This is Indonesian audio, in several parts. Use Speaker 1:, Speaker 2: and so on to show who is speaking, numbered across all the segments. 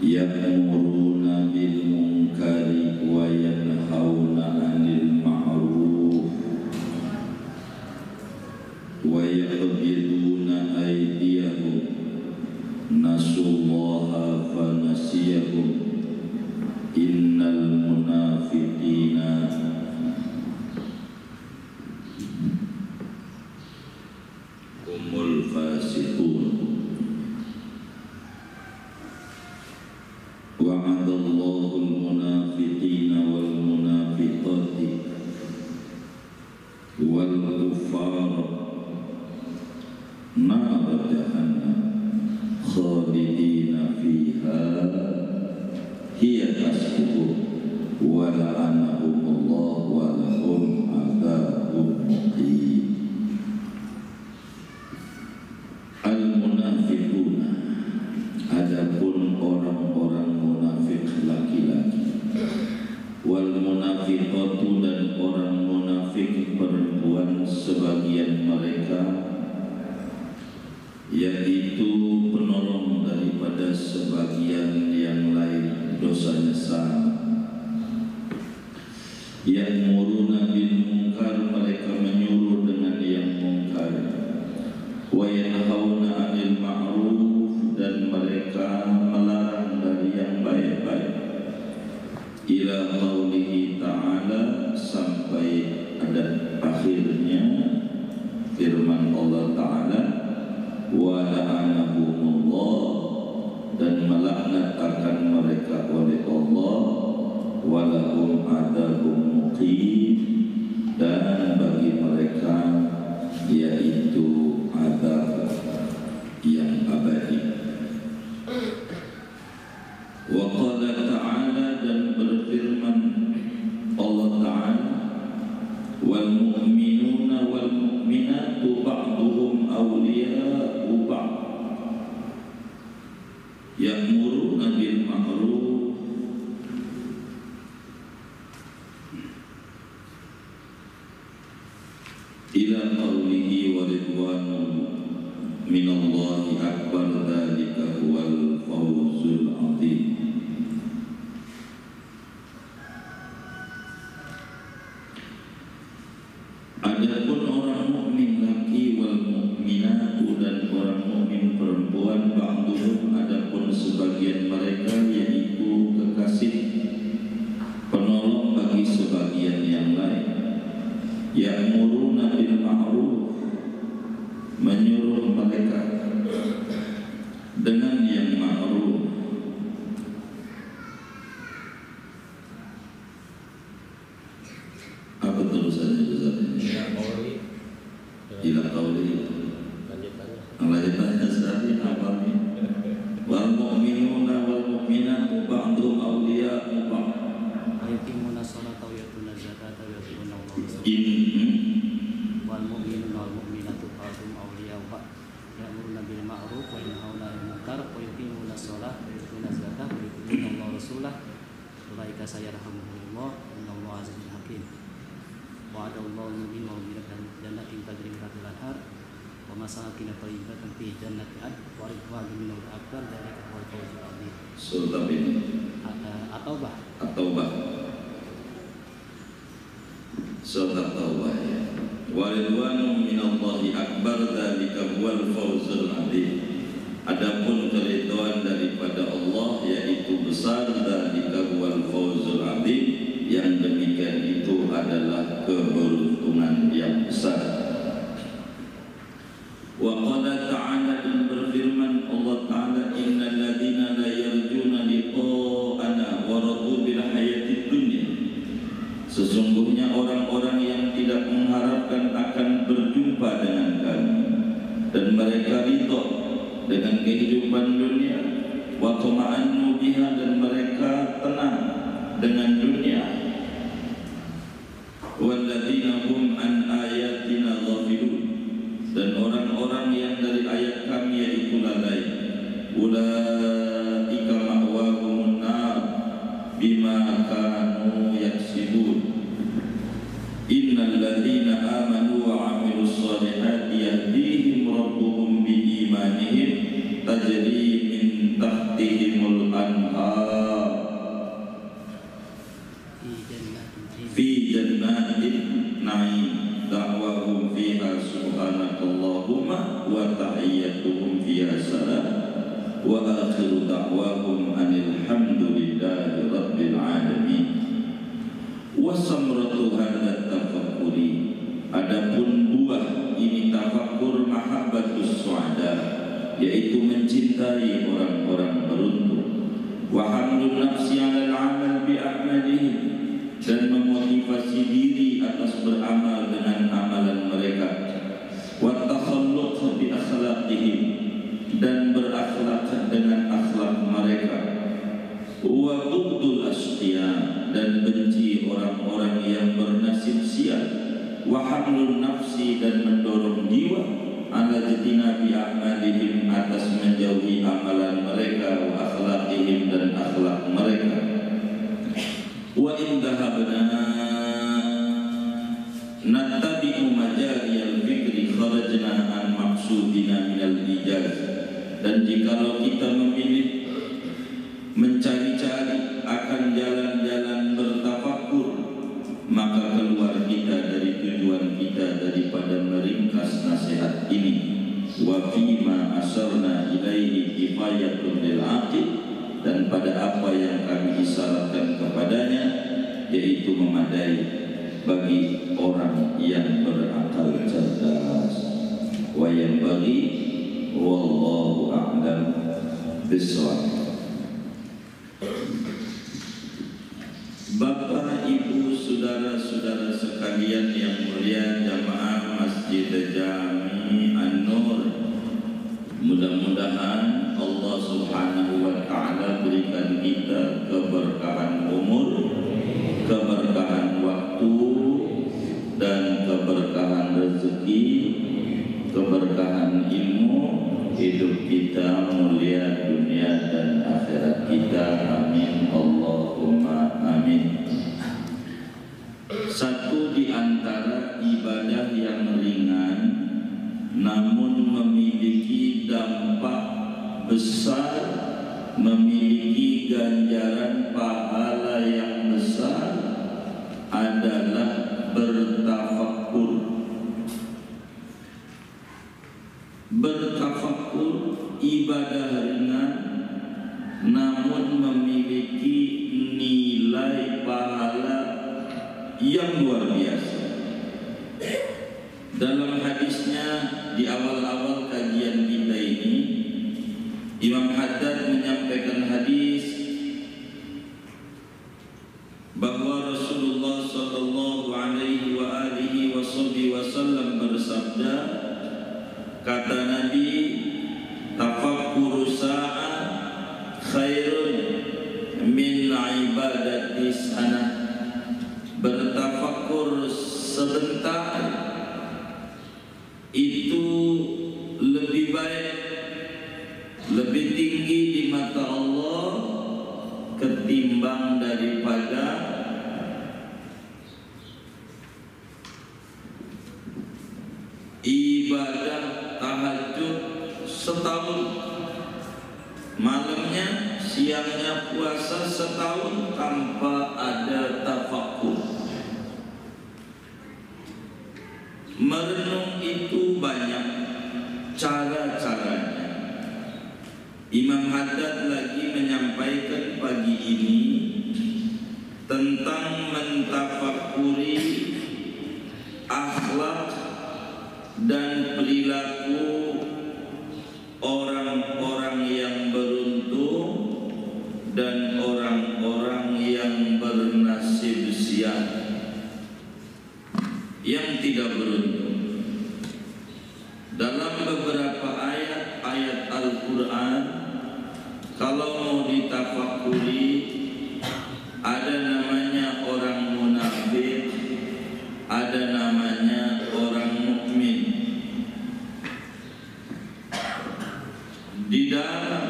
Speaker 1: ya'muruna bil munkari wa yanhauna 'anil ma'ruf wa yaqbiduna aydiyahum nasullaha fa nasiyahum innal munafiqina humul fasiqun. Wa'adallahu al-munafiqina wal munafiqati wal kuffara nar jahannam khalidina fiha hiya hasbuhum wa la'anahumullah wa lahum adzabun muqim. Al-munafiquna, adapun orang-orang munafik laki-laki, wal munafiqatu, dan orang munafik perempuan, sebagian mereka yaitu penolong daripada sebagian yang lain dosanya sama. Ya'muruna bil munkar, mereka menyuruh dengan yang munkar, wa yanhauna 'anil ma'ruf, dan mereka melarang dari yang baik-baik. Ila qaulihi ta'ala, sampai ada akhirnya firman Allah Ta'ala, wa la'anahumullah, dan melaknat akan mereka oleh Allah, wa lahum adzabun muqim, dan bagi mereka yaitu azab yang abadi. Wa qala ta'ala, dan berfirman Allah Ta'ala, wal mu'minuna wal mu'minatu ba'duhum awliya'u ba'd ya'muruna bil ma'ruf ila qawlihi wa ridwanun minallahi akbar dzalika huwal fawzul 'adzim. Adapun orang mukmin laki wal mukminatu, dan orang mukmin perempuan, ba'duhum, adapun sebagian mereka yaitu kekasih penolong bagi sebagian yang lain. Ya'muruna bil ma'ruf, menyuruh mereka dengan yang ma'ruf. Apa terusannya Ustaz? Ila qauli. Lanjutannya tadi apa nih? Wal mu'minuna wal mu'minatu ba'dhum awliya'u ba'd.
Speaker 2: Yuqimuna sholata wa yutuna zakata wa yu'minuna wal mu'minuna wal mu'minatu ba'dhum awliya'u ba'd ya'muruna bil ma'ruf wa yanhauna 'anil munkar wa yuqimuna sholata wa yutuna zakata wa yu'minuna billahi wa rasulihi ulaika sayarhamuhumullah innallaha 'azizun hakim. Wa'adallahu al-mu'minina wal mu'minati jannatin tajri min tahtiha al-anhar wa masakin thayyibatan fi jannati 'adn wa ridwanun minal akbar dzalika huwal fawzul 'adzim.
Speaker 1: Surah ini
Speaker 2: At-Taubah.
Speaker 1: At-Taubah. Surah At-Taubah ya. Wa ridwanun minallahi akbar dzalika huwal fawzul 'adzim. Adapun keridhaan daripada Allah yaitu besar, dzalika huwal fawzul 'adzim, yang demikian itu adalah keberuntungan yang besar. Wa qala ta'ala, dan berfirman Allah Ta'ala, innal ladzina la yarjuna liqa'ana wa radu bil hayatid dunya, sesungguhnya orang-orang yang tidak mengharapkan akan berjumpa dengan kami dan mereka ridha dengan kehidupan dunia, wa tama'annu biha, dan mereka tenang dengan dunia, walladzina hum an ayatina ghafilun, dan orang-orang yang dari ayat kami yaitu lalai, ulaika ma'wahumun nar bima kanu yaksibun. Innal ladzina amanu wa 'amilus shalihati yahdihim rabbuhum bi imanihim tajri min tahtihimul anhar jannatin na'im da'wahum fiha subhanakallahumma wa tahiyyatuhum fiha salam wa akhiru da'wahum anil hamdulillahi rabbil alamin. Wa samratu hadza tafakkuri, adapun buah ini tafakkur mahabbatus su'ada, yaitu mencintai orang-orang beruntung. Wa hamlun nafsi 'alal 'amal bi a'malihim, dan memotivasi diri atas beramal dengan amalan mereka. Wa takhalluq bi akhlaqihim, dan berakhlak dengan akhlak mereka. Wa bughdul asqiya, dan benci orang-orang yang bernasib sial. Wa hamlun nafsi, dan mendorong jiwa ala jatinabi a'malihim, atas menjauhi amalan mereka. Wa akhlaqihim, dan akhlak mereka. Wa in dhahabna nattabi'u majariyal fikri kharajna an maqsudina minal ijaz, dan jikalau kita memilih mencari-cari akan jalan-jalan bertafakkur, maka keluar kita dari tujuan kita daripada meringkas nasihat ini. Wa fima asarna ilaihi kifayatun lil aqil, dan pada apa yang kami isyaratkan kepadanya, yaitu memadai bagi orang yang berakal cerdas. Wa yanbaghi wallahu a'lam bishawab. Bapak, Ibu, saudara-saudara sekalian yang mulia jamaah Masjid Jami An-Nur, mudah-mudahan Allah Subhanahu wa ta'ala berikan kita keberkahan umur, keberkahan waktu, dan keberkahan rezeki, keberkahan ilmu. Hidup kita mulia dunia dan akhirat kita. Amin Allahumma amin. Satu di antara ibadah yang ringan namun memiliki dampak besar, memiliki ganjaran pahala yang besar adalah bertafakkur. Bertafakkur ibadah ringan namun memiliki nilai pahala yang luar biasa. Dalam hadisnya di awal-awal kajian kita ini, Imam Haddad menyampaikan hadis bahwa Rasulullah sallallahu alaihi wa alihi wasallam bersabda, kata Nabi, tafakkuru sa'ah khairun min ibadati sanah. Bertafakkur sebentar itu lebih baik, lebih tinggi di mata Allah ketimbang daripada ibadah tahajud setahun, malamnya siangnya puasa setahun tanpa ada tafakkur. Merenung itu banyak cara-caranya. Imam Haddad lagi menyampaikan pagi ini tentang mentafakuri akhlak dan perilaku orang-orang yang beruntung dan orang-orang yang bernasib sial, yang tidak beruntung. Dalam beberapa ayat Al-Quran, kalau mau ditafakuri, ada namanya orang munafik, ada namanya orang mukmin. Di dalam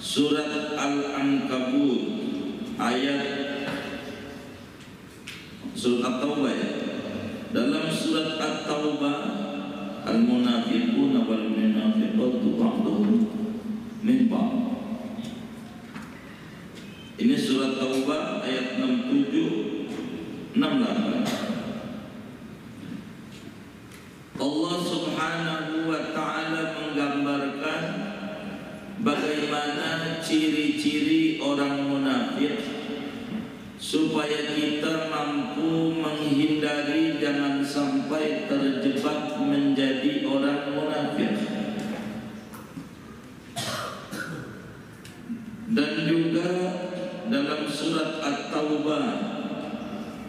Speaker 1: surat Al-Ankabut ayat surat At-Taubah, dalam surat At-Taubah, al-munafiquna wal munafiqatu ba'duhum min ba'd. Ini surat Taubah ayat 67 ciri-ciri orang munafik supaya kita mampu menghindari jangan sampai terjebak menjadi orang munafik. Dan juga dalam surat At-Taubah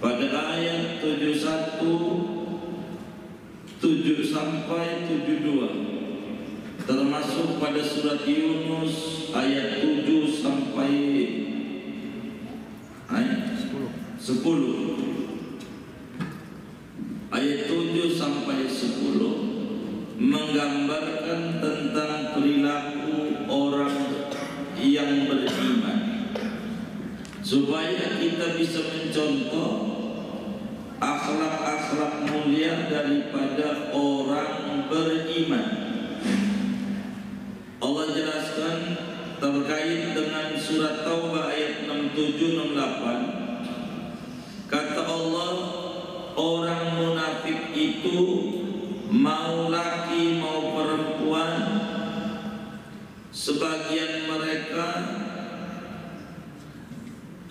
Speaker 1: pada ayat 71 7 sampai 72, termasuk pada surat Yunus ayat 7 sampai ayat 10, ayat 7 sampai 10 menggambarkan tentang perilaku orang yang beriman, supaya kita bisa mencontoh akhlak-akhlak mulia daripada orang beriman. Allah jelaskan terkait dengan surat Taubah ayat 67-68. Kata Allah, orang munafik itu mau laki mau perempuan, sebagian mereka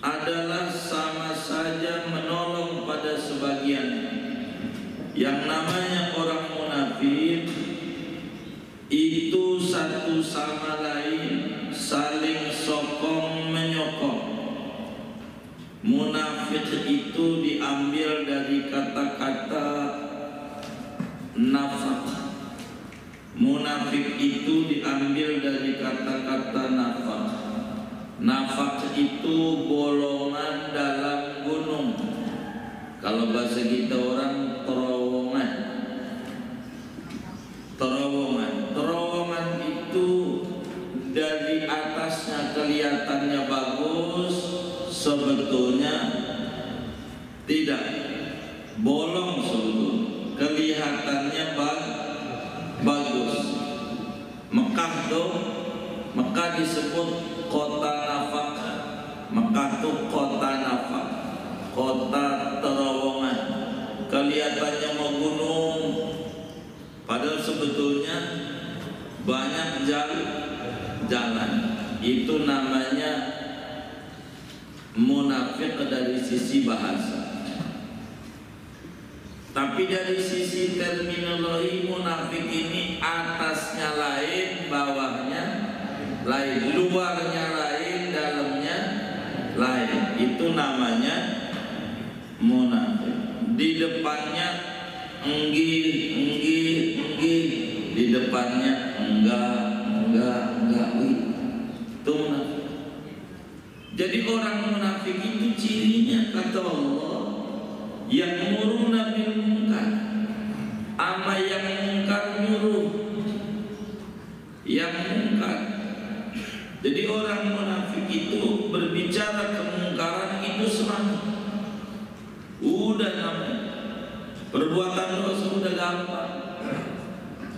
Speaker 1: adalah sama saja menolong pada sebagian. Yang namanya orang munafik itu satu sama lain saling sokong menyokong. Munafik itu diambil dari kata-kata nafaq. Munafik itu diambil dari kata-kata nafaq. Nafaq itu bolongan dalam gunung. Kalau bahasa kita orang terowongan. Terowongan itu dari atasnya kelihatannya bagus, sebetulnya tidak. Bolong sebetulnya, kelihatannya bagus. Mekah disebut kota nafaq. Mekah itu kota nafaq, kota terowongan. Kelihatannya menggunung, padahal sebetulnya banyak jalan. Itu namanya munafik dari sisi bahasa. Tapi dari sisi terminologi, munafik ini atasnya lain, bawahnya lain, luarnya lain, dalamnya lain. Itu namanya munafik. Di depannya enggih, di depannya enggak. Itu munafik. Jadi orang munafik itu cirinya kata Allah, yang muruna bil munkar, ama yang munkar nyuruh yang munkar. Jadi orang munafik itu berbicara kemungkaran itu semangat. Udah namanya perbuatan dosa udah gampang,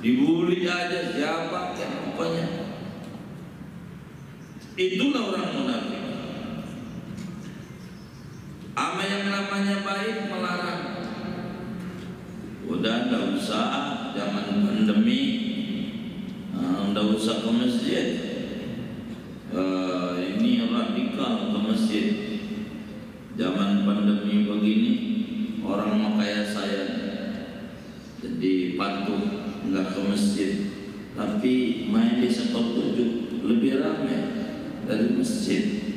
Speaker 1: dibully aja siapa yang pokoknya. Itulah orang munafik. Ama yang namanya baik melarang. Udah nggak usah, zaman pandemi nggak usah ke masjid. Ini radikal ke masjid. Zaman pandemi begini, orang mau kayak saya jadi patuh nggak ke masjid, tapi main di sektor 7 lebih ramai dari masjid.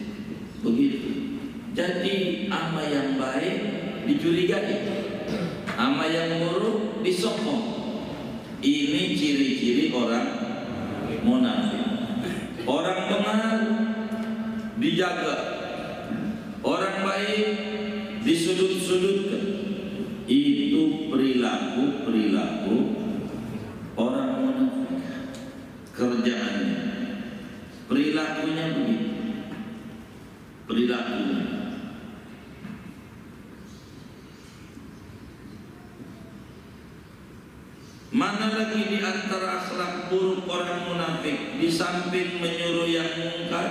Speaker 1: Begitu. Jadi ama yang baik dicurigai, ama yang buruk disokong. Ini ciri-ciri orang munafik. Orang benar dijaga, orang baik disudut-sudutkan. Itu perilaku orang munafik. Kerjaannya, perilakunya begitu. Perilakunya. Mana lagi di antara akhlak buruk orang munafik, di samping menyuruh yang mungkar,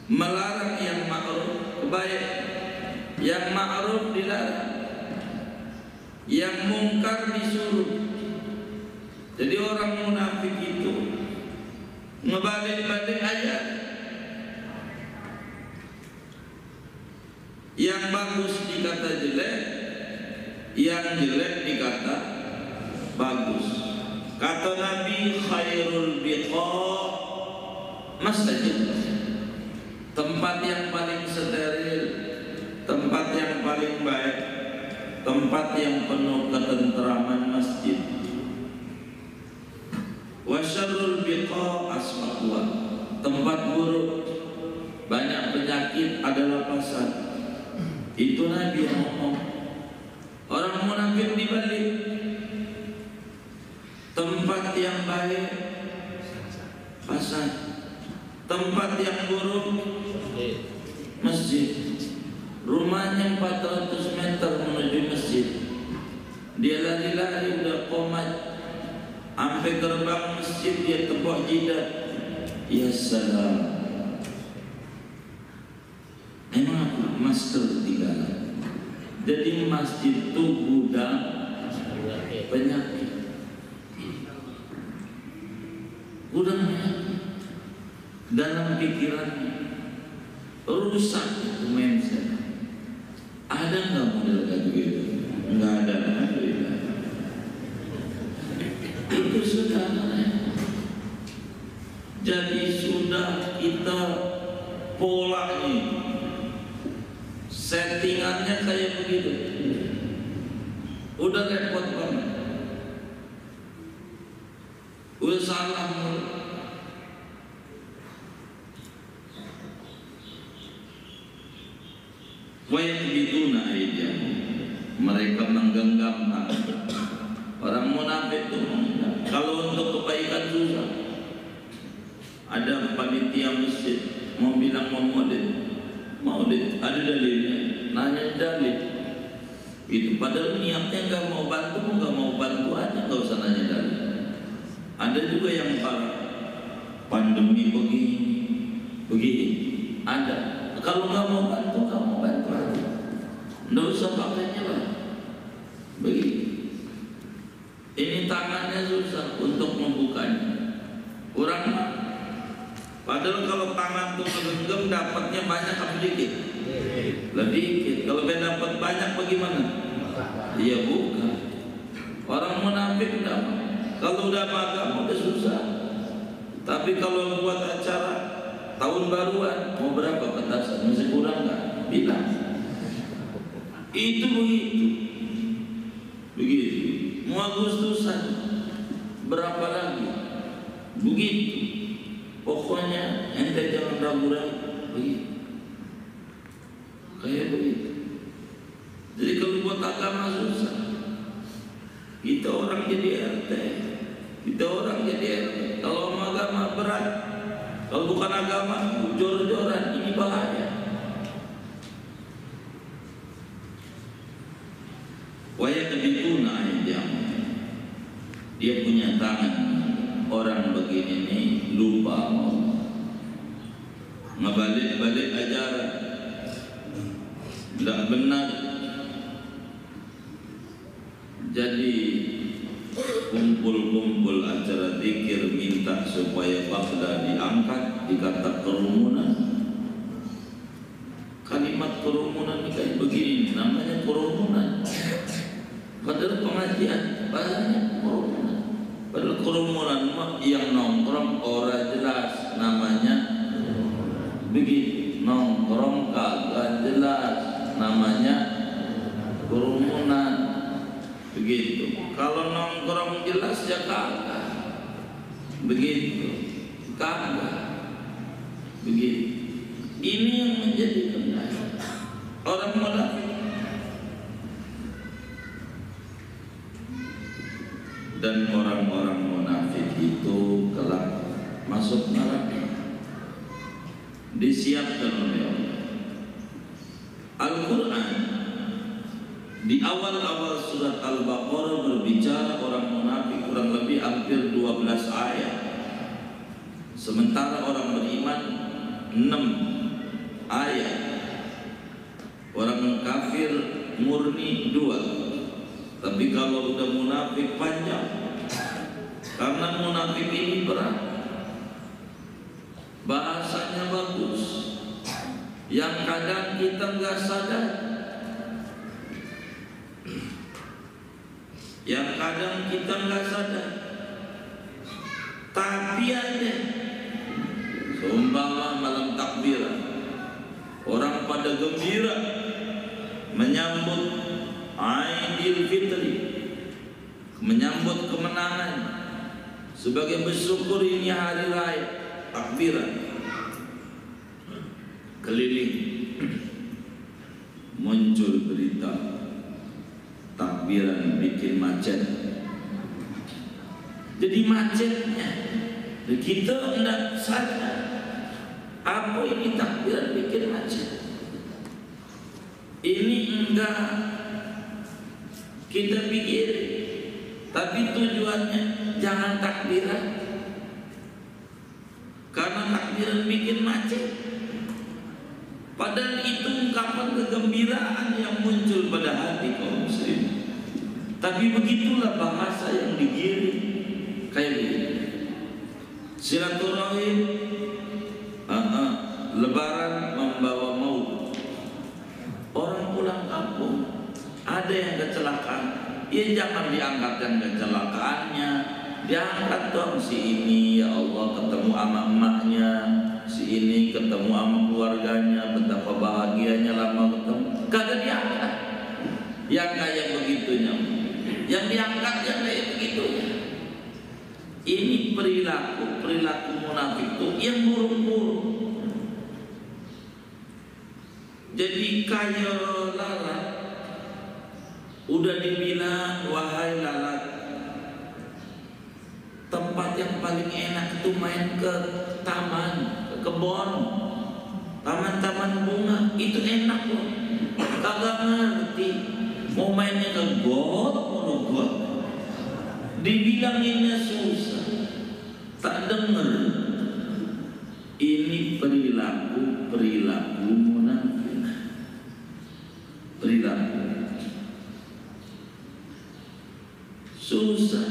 Speaker 1: melarang yang ma'ruf, kebaikan, yang ma'ruf dilarang, yang mungkar disuruh. Jadi orang munafik itu ngebalik-balik ayat. Yang bagus dikata jelek, yang jelek dikata bagus. Kata Nabi, khairul biqa masjid, tempat yang paling steril, tempat yang paling baik, tempat yang penuh ketenteraman masjid. Wa syarrul biqa aswaqwa, tempat buruk, banyak penyakit adalah pasar. Itu Nabi yang ngomong. Orang munafik dibalik. Tempat yang baik pasar, tempat yang buruk masjid. Rumahnya 400 meter menuju masjid, dia lari-lari udah komat, sampai gerbang masjid dia tepuk jidat. Ya salam. Emang apa? Masker ketinggalan. Jadi masjid itu gudang penyakit. Gudang penyakit dalam pikirannya, rusak itu mindset. Ada nggak model kayak gitu? Nggak ada. Itu sudah. Jadi sudah kita pola nih, settingannya kayak begitu. Udah repot banget. Udah salah mulu. Wa yakbiduna aydiyahum, mereka menggenggam tangan. Orang munafik itu kalau untuk kebaikan susah. Ada panitia masjid mau bilang mau maulid, ada dalilnya, nanya dalil. Itu padahal niatnya nggak mau bantu aja, nggak usah nanya dalil. Ada juga yang pandemi begini, ada. Kalau nggak mau bantu aja, nggak usah pakai nyala. Begitu. Ini tangannya susah untuk membukanya. Padahal kalau tangan tuh menggenggam dapatnya banyak apa dikit? Lebih. Kalau dia dapat banyak bagaimana? Iya bukan. Orang munafik enggak. Kalau udah agama udah susah. Tapi kalau buat acara tahun baruan mau berapa petasan? Masih kurang nggak? Bilang. Itu begitu. Mau Agustusan berapa lagi? Begitu. Pokoknya ente jangan ragu-ragu. Begitu. Kayak begitu. Jadi kalau buat agama susah. Kita orang jadi RT, kita orang jadi RT. Kalau agama berat, kalau bukan agama jor-joran, ini bahaya. Wa yakbiduna aydiyahum, dia punya tangan. Orang begini nih lupa mau ngebalik-balik ajaran, tidak benar. Jadi kumpul-kumpul acara zikir minta supaya Baghdad diangkat, dikata kerumunan. Kalimat kerumunan kayak begini namanya kerumunan. Padahal pengajian banyak kerumunan. Padahal kerumunan yang nongkrong orang jelas namanya begitu. Nongkrong kagak jelas namanya kerumunan. Begitu. Kalau nongkrong jelas ya kagak. Begitu. Kagak. Begitu. Ini yang menjadi kendala orang munafik. Dan orang-orang munafik itu kelak masuk neraka, disiapkan oleh Allah. Al-Quran di awal-awal surat Al-Baqarah berbicara orang munafik kurang lebih hampir 12 ayat. Sementara orang beriman 6 ayat. Orang kafir murni 2. Tapi kalau udah munafik panjang. Karena munafik ini berat. Bahasanya bagus. Yang kadang kita nggak sadar kadang kita nggak sadar, tapi ada seumpama malam takbiran, orang pada gembira menyambut Aidil Fitri, menyambut kemenangan sebagai bersyukur ini hari raya takbiran. Keliling muncul berita takbiran bikin macet. Jadi macetnya kita tidak sadar apa ini takbiran bikin macet. Ini enggak kita pikir, tapi tujuannya jangan takbiran, karena takbiran bikin macet. Padahal itu ungkapan kegembiraan yang muncul pada hati kaum muslim. Tapi begitulah bahasa yang digiring kayak gini. Silaturahim, lebaran membawa maut. Orang pulang kampung ada yang kecelakaan, ya jangan diangkat yang kecelakaannya, diangkat dong si ini, ya Allah ketemu sama emaknya, si ini ketemu sama keluarganya, betapa bahagianya lama ketemu. Kagak diangkat yang kayak begitunya, yang diangkat yang kayak begitunya. Ini perilaku munafik itu yang buruk-buruk. Jadi kayak lalat, udah dibilang wahai lalat, tempat yang paling enak itu main ke taman, ke kebun, taman-taman bunga, itu enak loh. Kagak ngerti, mau mainnya ke got, mau got, dibilanginnya susah, tak denger. Ini perilaku munafik. Perilaku susah,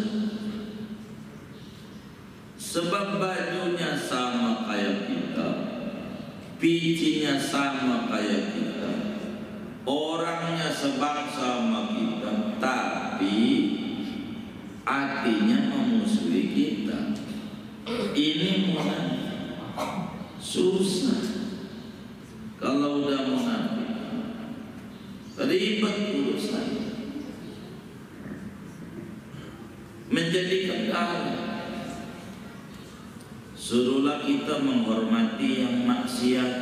Speaker 1: sebab bajunya sama kayak kita, picinya sama kayak kita, orangnya sebangsa sama kita, tapi hatinya memusuhi kita. Ini munafik. Susah kalau udah munafik, ribet urusan, menjadi kendala. Suruhlah kita menghormati yang maksiat,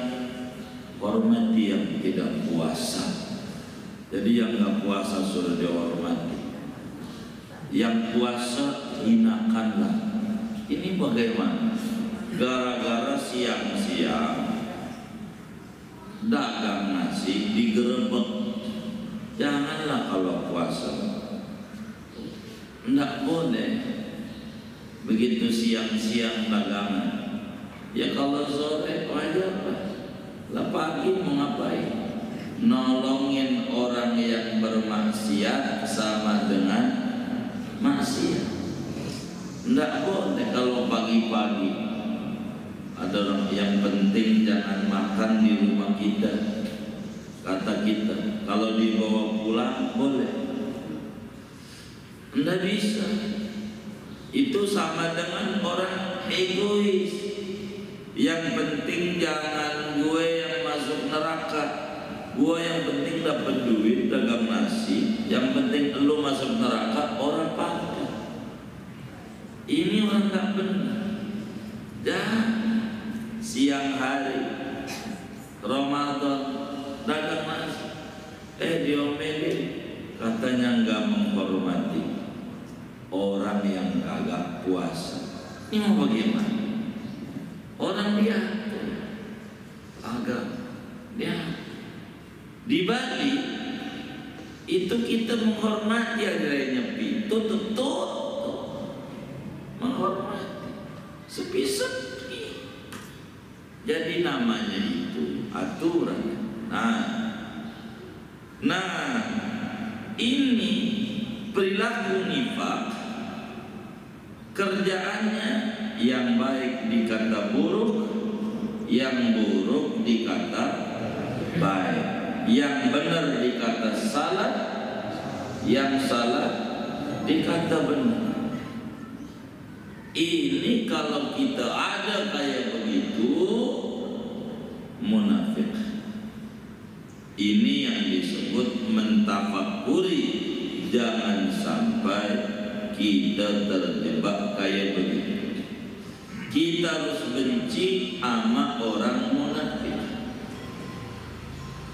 Speaker 1: hormati yang tidak puasa. Jadi yang nggak puasa suruh dihormati, yang puasa hinakanlah. Ini bagaimana? Gara-gara siang-siang dagang nasi digerebek. Janganlah kalau puasa, tidak boleh begitu siang-siang dagangan. Ya kalau sore aja apa, lah pagi mau ngapain? Nolongin orang yang bermaksiat sama dengan maksiat. Tidak boleh kalau pagi-pagi. Ada orang yang penting jangan makan di rumah kita, kata kita. Kalau dibawa pulang boleh. Tidak bisa. Itu sama dengan orang egois. Yang penting jangan gue yang masuk neraka, gue yang penting dapat duit dagang nasi, yang penting lu masuk neraka orang pakai. Ini orang tak benar. Jangan siang hari Ramadan dagang nasi, diomelin, katanya nggak menghormati orang yang kagak puasa. Ini mau bagaimana? Orang dia agak dia di Bali itu kita menghormati ada nyepi, tutup menghormati, sepi-sepi. Jadi namanya itu aturan. Nah ini perilaku nifak, kerjaannya yang baik dikata buruk, yang buruk dikata baik, yang benar dikata salah, yang salah dikata benar. Ini kalau kita ada kayak begitu, munafik. Ini yang disebut mentafakuri. Jangan sampai kita terjebak kayak begitu. Kita harus benci sama orang munafik.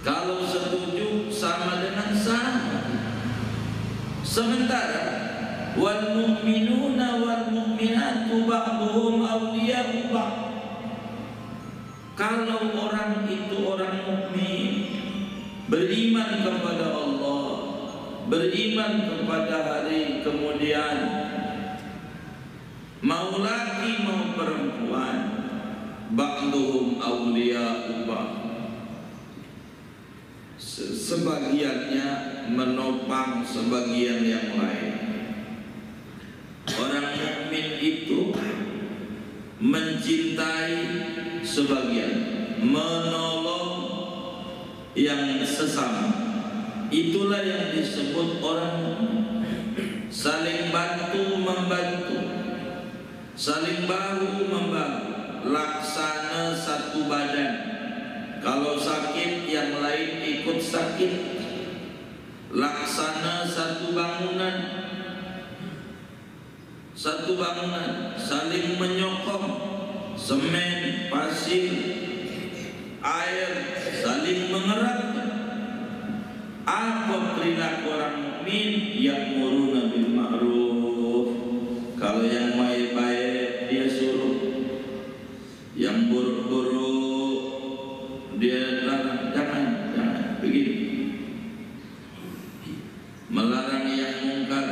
Speaker 1: Kalau setuju sama dengan sama. Sementara wal mu'minuna wal mu'minatu ba'duhum awliya'u ba'd. Kalau orang itu orang mukmin, beriman kepada Allah, beriman kepada hari kemudian, mau laki mau perempuan, ba'duhum awliya'u ba'd. Sebagiannya menopang sebagian yang lain. Orang mukmin itu mencintai sebagian, menolong yang sesama. Itulah yang disebut orang mukmin. Saling bantu membantu, saling bahu membahu, laksana satu badan. Kalau sakit yang lain ikut sakit, laksana satu bangunan, saling menyokong, semen, pasir, air, saling mengeratkan. Apa perilaku orang mukmin? Ya'muruna bil ma'ruf. Kalau yang baik-baik dia suruh, yang buruk-buruk dia larang. Jangan begini. Melarang yang mungkar,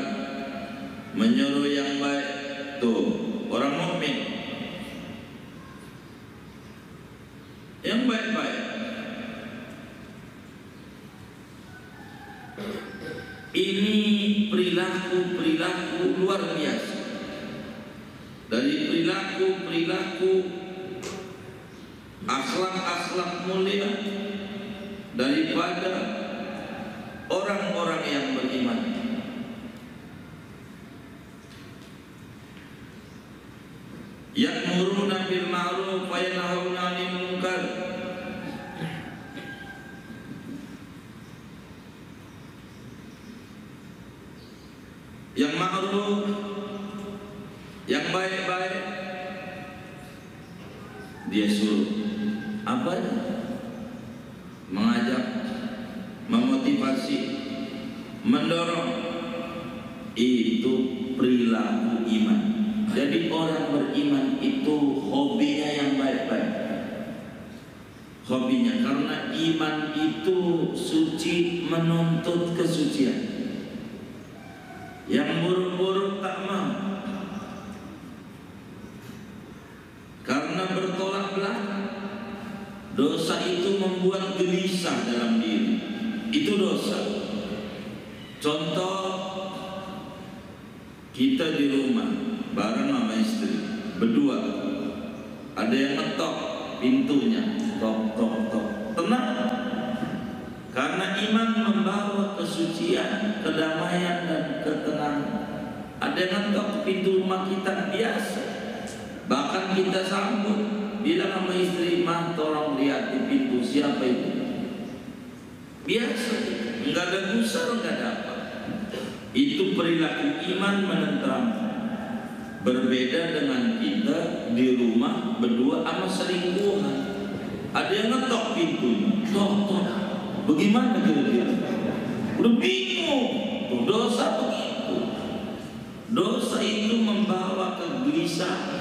Speaker 1: menyuruh yang baik. Tuh orang mukmin yang baik-baik. Ini perilaku luar biasa. Dari perilaku akhlak mulia daripada orang-orang yang beriman. Ya'muruna bil ma'ruf wa yanhauna 'anil munkar. Yang ma'ruf, yang baik-baik dia suruh. Apa? Mengajak, memotivasi, mendorong. Itu perilaku iman. Jadi orang beriman itu hobinya yang baik-baik. Hobinya karena iman itu suci, menuntut kesucian. Yang buruk-buruk tak mau. Karena bertolak belakang. Dosa itu membuat gelisah dalam diri. Itu dosa. Contoh, kita di rumah bareng sama istri, berdua. Ada yang ngetok pintunya, tok. Tenang. Karena iman membawa kesucian, kedamaian dan ketenangan. Ada yang ngetok pintu rumah kita biasa. Bahkan kita sambut, bilang sama istri, "Mah, tolong lihat di pintu siapa itu." Biasa, enggak ada gusar, enggak ada apa. Itu perilaku iman menenteramkan. Berbeda dengan kita di rumah berdua sama selingkuhan. Ada yang ngetok pintunya, tok. Bagaimana kira-kira? Udah bingung. Tuh, dosa begitu. Dosa itu membawa kegelisahan.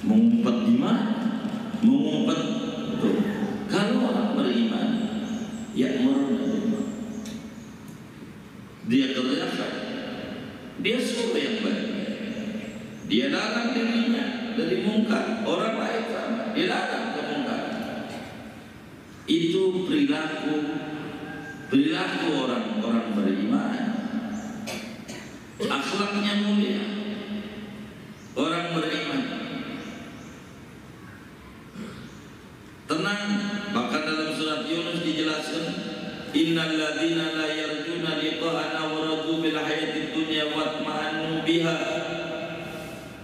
Speaker 1: Mengumpet di mana? Mengumpet tuh. Kalau orang beriman, ya murni. Dia kerjakan, dia suruh yang baik. Dia larang dirinya dari mungkar. Orang lain sama, dia larang ke mungkar. Itu perilaku orang-orang beriman. Akhlaknya mulia. Orang beriman tenang. Bahkan dalam surat Yunus dijelaskan, innal ladzina la yarjuna liqa'ana wa radu bil hayatid dunya watma'annu biha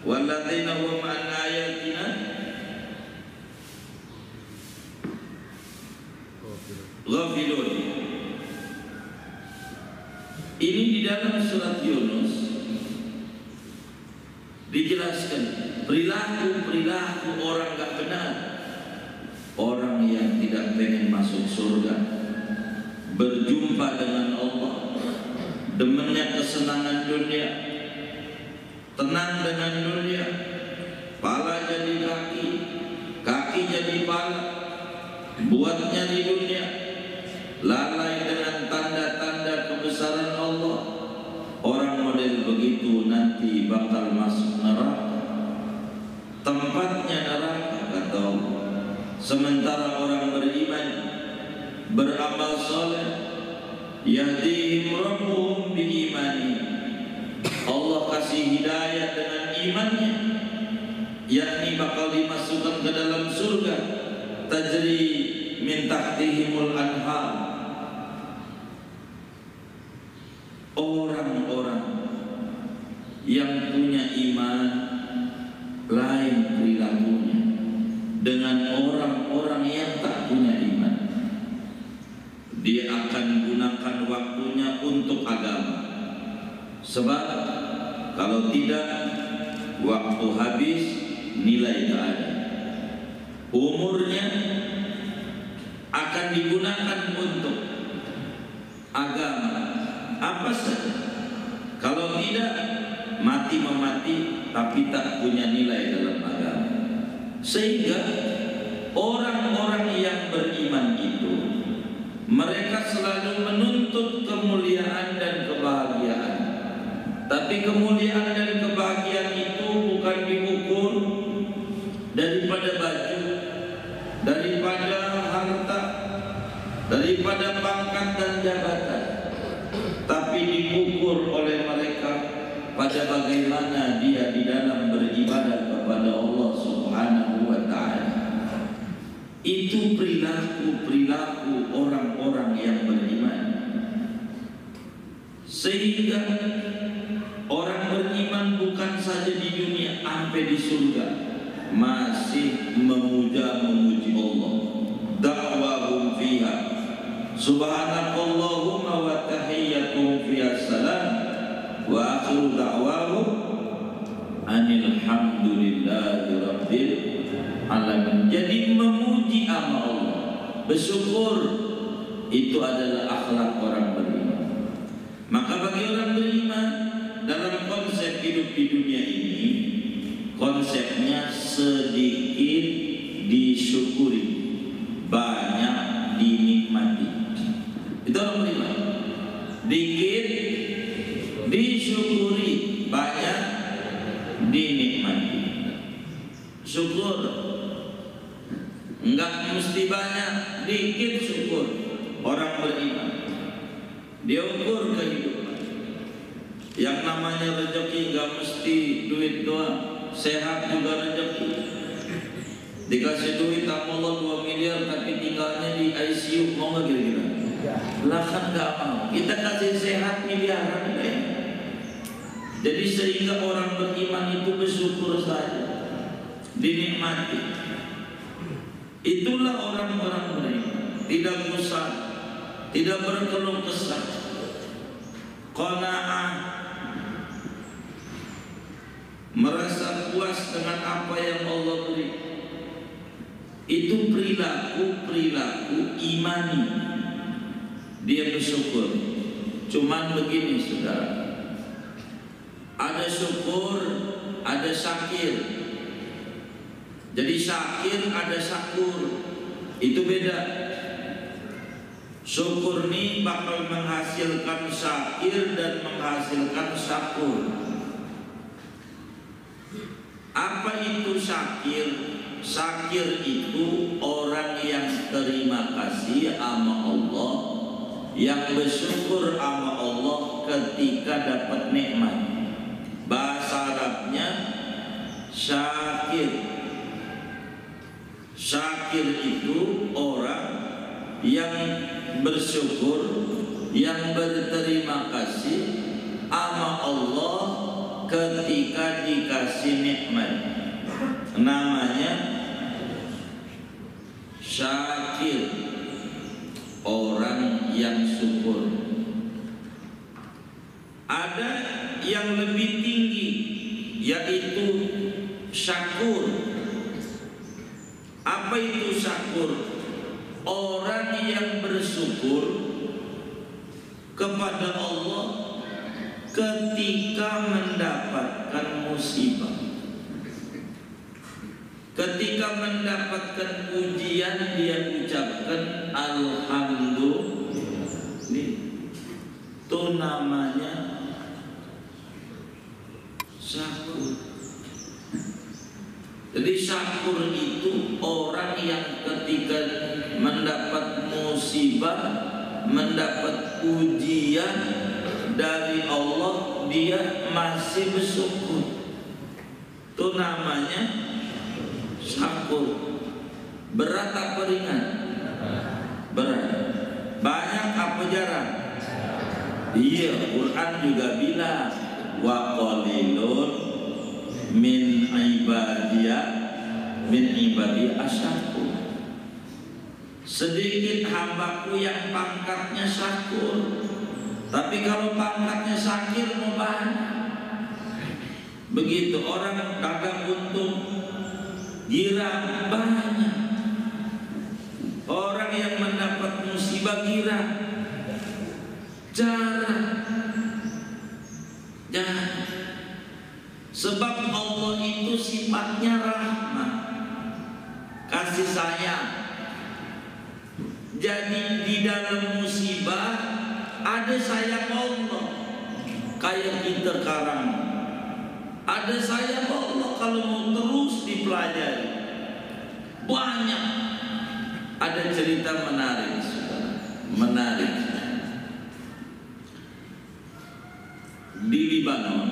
Speaker 1: walladzina hum an ayatina ghafilun. Ini di dalam surat Yunus dijelaskan perilaku orang gak benar, orang yang tidak pengen masuk surga, berjumpa dengan Allah, demennya kesenangan dunia, tenang dengan dunia, pala jadi kaki, kaki jadi pala, buatnya di dunia, lalai dengan tanda-tanda kebesaran Allah. Orang model begitu nanti bakal masuk neraka, tempatnya neraka kata Allah. Sementara orang beriman, beramal soleh, yahdihim rabbuhum biimani, Allah kasih hidayah dengan imannya, yakni bakal dimasukkan ke dalam surga, tajri min tahtihimul anhar. Orang-orang yang punya iman lain perilakunya dengan orang-orang yang tak punya iman. Dia akan gunakan waktunya untuk agama, sebab kalau tidak waktu habis, nilai tak ada. Umurnya akan digunakan untuk agama apa saja. Kalau tidak, mati memati tapi tak punya nilai dalam agama. Sehingga orang-orang yang beriman itu, mereka selalu menuntut kemuliaan dan kebahagiaan. Tapi kemuliaan dan kebahagiaan itu bukan diukur daripada baju, daripada harta, daripada pangkat dan jabatan, tapi diukur oleh mereka pada bagaimana dia di dalam beribadah kepada Allah Subhanahu wa ta'ala. Itu perilaku orang-orang yang beriman. Sehingga orang beriman bukan saja di dunia, sampai di surga masih memuji Allah. Da'wahum fiha subhanakallahumma wa tahiyyatuhum fiha salam wa akhiru da'wahum anil hamdulillahi rabbil alamin. Jadi memuji nama Allah, bersyukur, itu adalah akhlak orang beriman. Maka bagi orang beriman, dalam konsep hidup di dunia ini, konsepnya sedikit disyukuri, banyak dinikmati. Itu orang beriman. Dikit disyukuri, banyak dinikmati. Syukur enggak mesti banyak, dikit syukur. Orang beriman dia ukur kehidupan. Yang namanya rezeki enggak mesti duit doang, sehat juga rezeki. Dikasih duit Allah 2 miliar tapi tinggalnya di ICU, mau nggak kira-kira? Lah kan nggak mau. Kita kasih sehat miliaran ya. Jadi sehingga orang beriman itu bersyukur saja, dinikmati. Itulah orang-orang beriman, tidak gusar, tidak berkeluh kesah, qanaah, merasa puas dengan apa yang Allah beri. Itu perilaku imani. Dia bersyukur. Cuman begini saudara, ada syukur, ada syakir. Jadi syakir ada syakur, itu beda. Syukur ini bakal menghasilkan syakir dan menghasilkan syakur. Apa itu syakir? Syakir itu orang yang terima kasih sama Allah, yang bersyukur sama Allah ketika dapat nikmat. Bahasa Arabnya syakir. Syakir itu orang yang bersyukur, yang berterima kasih sama Allah ketika dikasih nikmat. Namanya syakir, orang yang syukur. Ada yang lebih tinggi, yaitu syakur. Apa itu syakur? Orang yang bersyukur kepada Allah ketika mendapatkan musibah, ketika mendapatkan ujian, dia ucapkan alhamdulillah. Itu namanya syakur. Jadi syakur itu orang yang ketika mendapat musibah, mendapat ujian dari Allah, dia masih bersyukur. Itu namanya syakur. Berat apa ringan? Berat. Banyak apa jarang? Iya, Quran juga bilang wa qalilun min ibadi asyakur. Sedikit hambaku yang pangkatnya syakur, tapi kalau pangkatnya syakir mau banyak. Begitu orang dagang untung, girang banyak. Orang yang mendapat musibah girang, jarang. Sebab Allah itu sifatnya rahmat, kasih sayang. Jadi di dalam musibah ada sayang Allah. Kayak kita sekarang ada sayang Allah kalau mau terus dipelajari. Banyak. Ada cerita menarik, menarik. Di Libanon,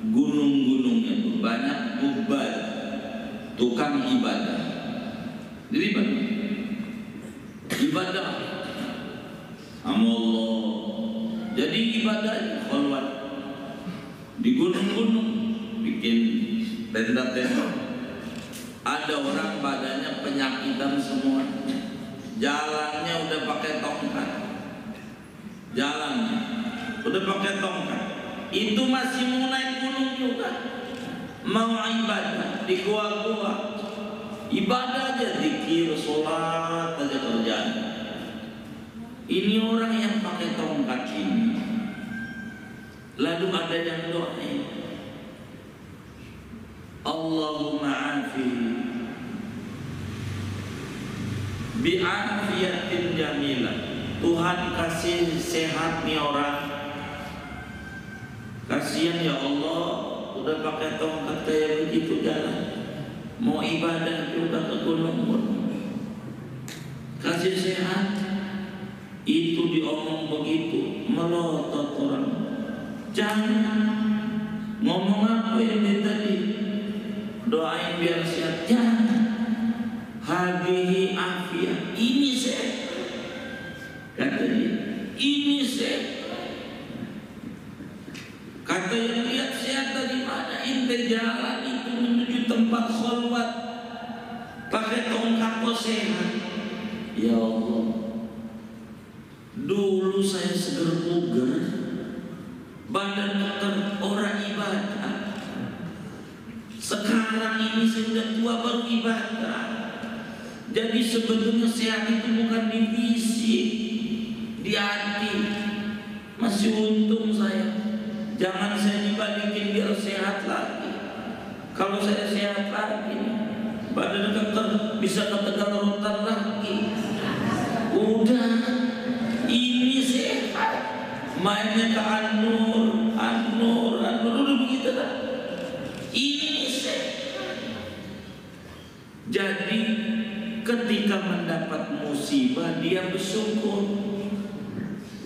Speaker 1: gunung-gunungnya itu banyak ubad, tukang ibadah. Di Libanon, ibadah sama Allah. Jadi ibadah khalwat di gunung-gunung, bikin tenda-tenda. Ada orang badannya penyakitan semua, jalannya udah pakai tongkat, jalannya udah pakai tongkat. Itu masih mau naik gunung juga, mau ibadah di gua-gua, ibadah aja, zikir, sholat aja kerjaan. Ini orang yang pakai tongkat ini. Lalu ada yang doain, Allahumma afi bi'afiyatin jamilah. Tuhan kasih sehat nih orang. Kasihan ya Allah, udah pakai tongkat kayak begitu jalan, mau ibadah juga ke gunung-gunung. Kasih sehat. Itu diomong begitu, melotot orang. Jangan ngomong apa ini tadi, doain biar sehat. Jangan. Hadhihi afiyah, ini sehat. Kata dia, ini sehat. Kata yang lihat sehat dari mana? Ente jalan itu menuju tempat khalwat, pakai tongkat kok sehat. Ya Allah, dulu saya seger buger, badan dokter orang ibadah. Sekarang ini saya sudah tua baru ibadah. Jadi sebetulnya sehat itu bukan di fisik, di hati. Masih untung saya. Jangan saya dibalikin biar sehat lagi. Kalau saya sehat lagi, badan dokter bisa ke Tegal lagi. Udah, ini sehat. Mainnya ke An-Nur udah begitu kan. Ini sehat. Jadi ketika mendapat musibah dia bersyukur.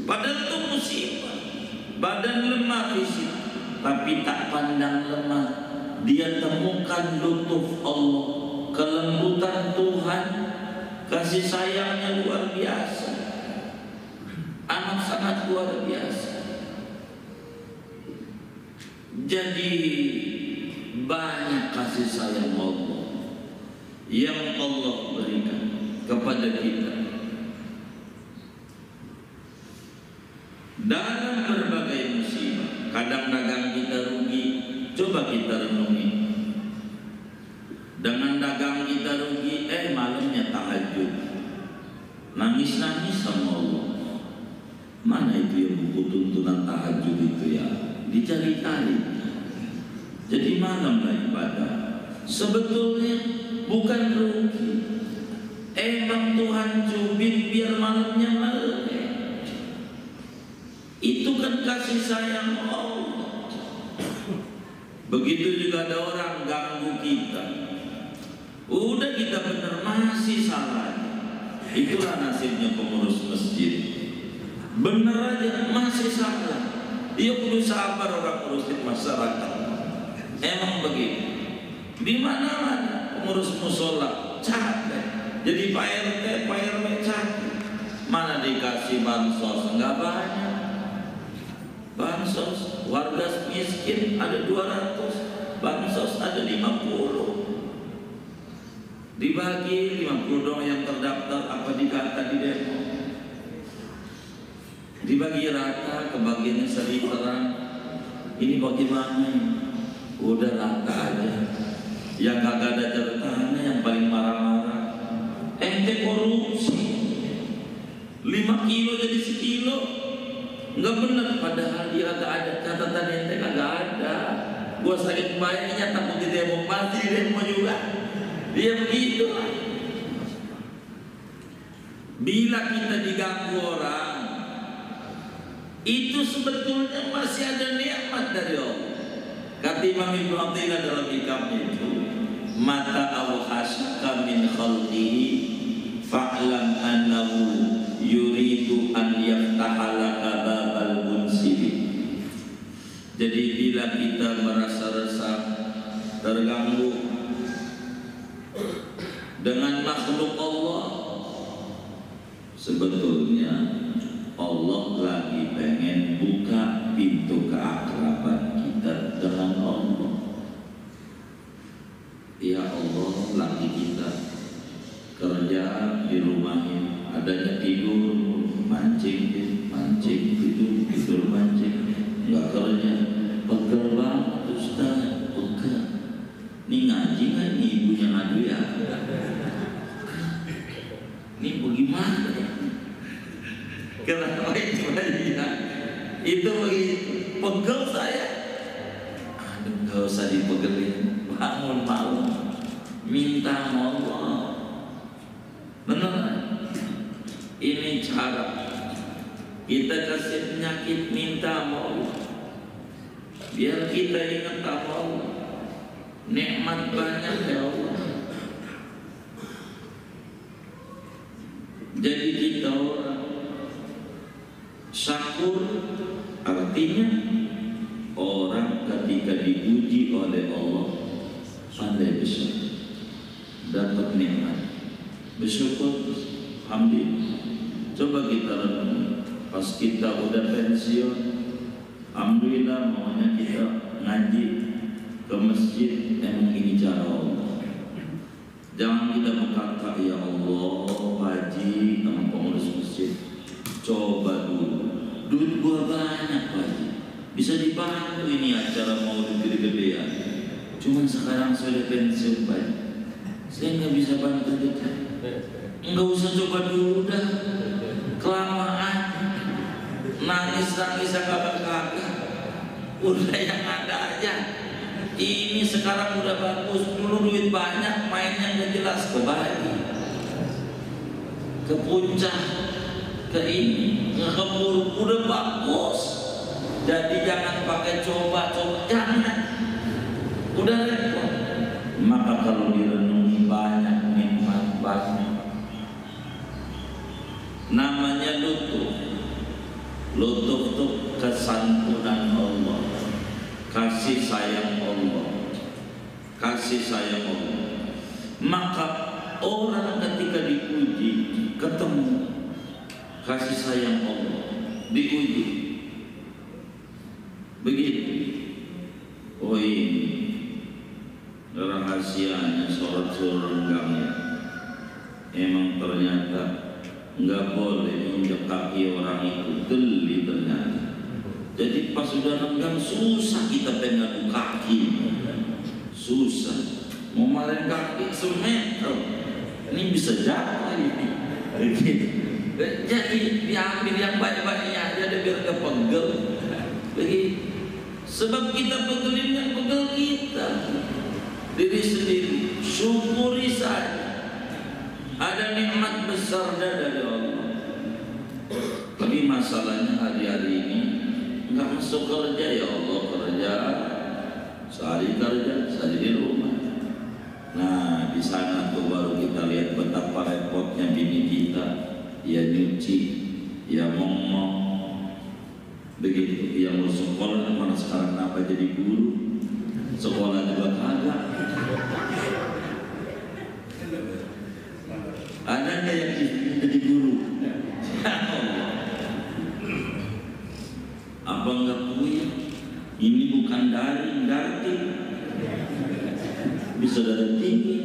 Speaker 1: Padahal itu musibah, badan lemah fisik, tapi tak pandang lemah. Dia temukan lutuf Allah, kelembutan Tuhan, kasih sayangnya luar biasa. Amat sangat luar biasa. Jadi banyak kasih sayang Allah yang Allah berikan kepada kita dalam berbagai musibah. Kadang dagang kita rugi, coba kita renungi. Dengan dagang kita rugi, malamnya tahajud, nangis-nangis sama Allah. Mana itu yang buku tuntunan tahajud itu ya? Dicari-cari. Jadi malamlah ibadah. Sebetulnya bukan rugi. Emang Tuhan cubit biar malamnya melek. Itu kan kasih sayang Allah. Begitu juga ada orang ganggu kita. Udah kita bener masih salah. Itulah nasibnya pengurus masjid. Bener aja masih salah. Dia kudu sabar orang urusin masyarakat. Emang begitu. Di mana-mana pengurus musola capek. Jadi Pak RW capek. Mana dikasih bansos enggak banyak. Bansos warga miskin ada 200, bansos ada 50. Dibagi 50 dong yang terdaftar, apa dikata di demo. Dibagi rata, kebagiannya seliteran. Ini bagaimana ini? Udah rata aja. Yang kagak ada ceritanya yang paling marah-marah. Ente korupsi 5 kilo jadi sekilo. Enggak bener, padahal dia kagak ada catatan ente kagak ada. Gua sakit bayinya takut di demo, mati di demo juga. Dia begitu. Bila kita diganggu orang, itu sebetulnya masih ada nikmat dari Allah. Kata Imam Ibnu Athaillah dalam hikmahnya itu, mata awhashaka min khalqihi fa'lam annahu yuridu an yaftahalaka babal bunsibi. Jadi bila kita merasa resah, terganggu dengan makhluk Allah, sebetulnya Allah lagi pengen buka pintu keakraban kita dengan Allah. Ya Allah, lagi kita kerja di rumahnya, adanya tidur, mancing, tidur, mancing, nggak kerja, pegel banget Ustaz, pegel. Ini ngaji nggak? Ini ibunya ngadu ya? Ini bagaimana ya? Kenapa itu dia? Itu begitu, pegel saya. Aduh, nggak usah dipegelin. Bangun malam, minta Allah. Benar? Ini cara kita kasih penyakit, minta Allah. Biar kita ingat Allah. Nikmat banyak ya Allah. Jadi kita orang syakur, artinya orang ketika diuji oleh Allah pandai bersyukur, dapat nikmat, bersyukur, alhamdulillah. Coba kita renung, pas kita udah pensiun, alhamdulillah maunya kita ngaji ke masjid. Emang ini cara Allah. Jangan kita berkata, ya Allah, Haji sama pengurus masjid, coba dulu, duit gua banyak Haji, bisa dibantu ini acara maulid gede-gedean. Cuman sekarang saya udah pensiun Pak, saya nggak bisa bantu kita. Nggak usah coba dulu dah, kelamaan, nangis kakak, udah yang ada aja. Ini sekarang udah bagus, dulu duit banyak, mainnya nggak jelas, kebalik, ke puncak, ke ini, ngekebur, udah bagus. Jadi jangan pakai coba-coba, jangan, udah repot. Maka kalau direnungi banyak nikmat banyak. Namanya lutuf. Lutuf itu kesantunan Allah, kasih sayang Allah, kasih sayang Allah. Maka orang ketika diuji ketemu kasih sayang Allah, diuji begitu. rahasianya sholat suruh renggangnya. Emang ternyata nggak boleh injak kaki orang itu, geli ternyata. Jadi pas sudah renggang susah kita pegang kaki, susah. Mau malen kaki semeter, ini bisa jatuh ini. Jadi diambil yang banyak-banyaknya aja deh biar gak pegel. Begitu. Sebab kita pegelin yang pegel kita diri sendiri. Syukuri saja. Ada nikmat besar dari Allah. Tapi masalahnya hari-hari ini nggak masuk kerja, ya Allah, kerja sehari kerja, sehari di rumah. Nah, di sana tuh baru kita lihat betapa repotnya bini kita. Ya nyuci, ya ngomong, begitu. Yang mau sekolah, mana sekarang kenapa jadi guru? Sekolah juga kagak. Ada nggak yang jadi guru? Apa nggak punya? Ini bukan daring, darting. Bisa darah tinggi,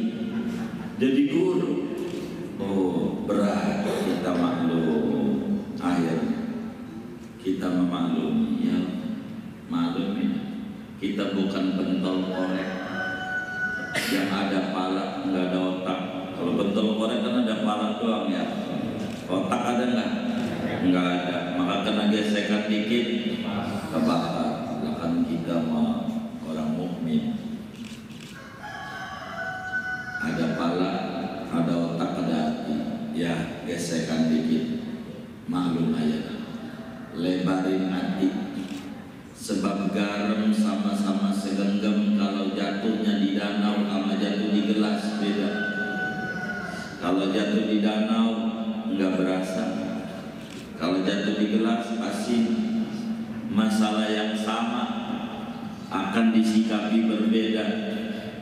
Speaker 1: jadi guru. Oh, berat kita maklum. Akhirnya kita memaklumi, ya maklumi. Kita bukan pentol korek yang ada pala nggak ada otak. Kalau pentol korek kan ada pala doang ya. Otak ada nggak? Nggak ada. Maka kena gesekan dikit kebakar. Bahkan kita mau orang mukmin. Ada pala, ada otak, ada hati. Ya, gesekan dikit, maklum aja. Lebarin hati. Sebab garam sama-sama segenggam. Kalau jatuhnya di danau sama jatuh di gelas beda. Kalau jatuh di danau nggak berasa. Kalau jatuh di gelas asin. Masalah yang sama akan disikapi berbeda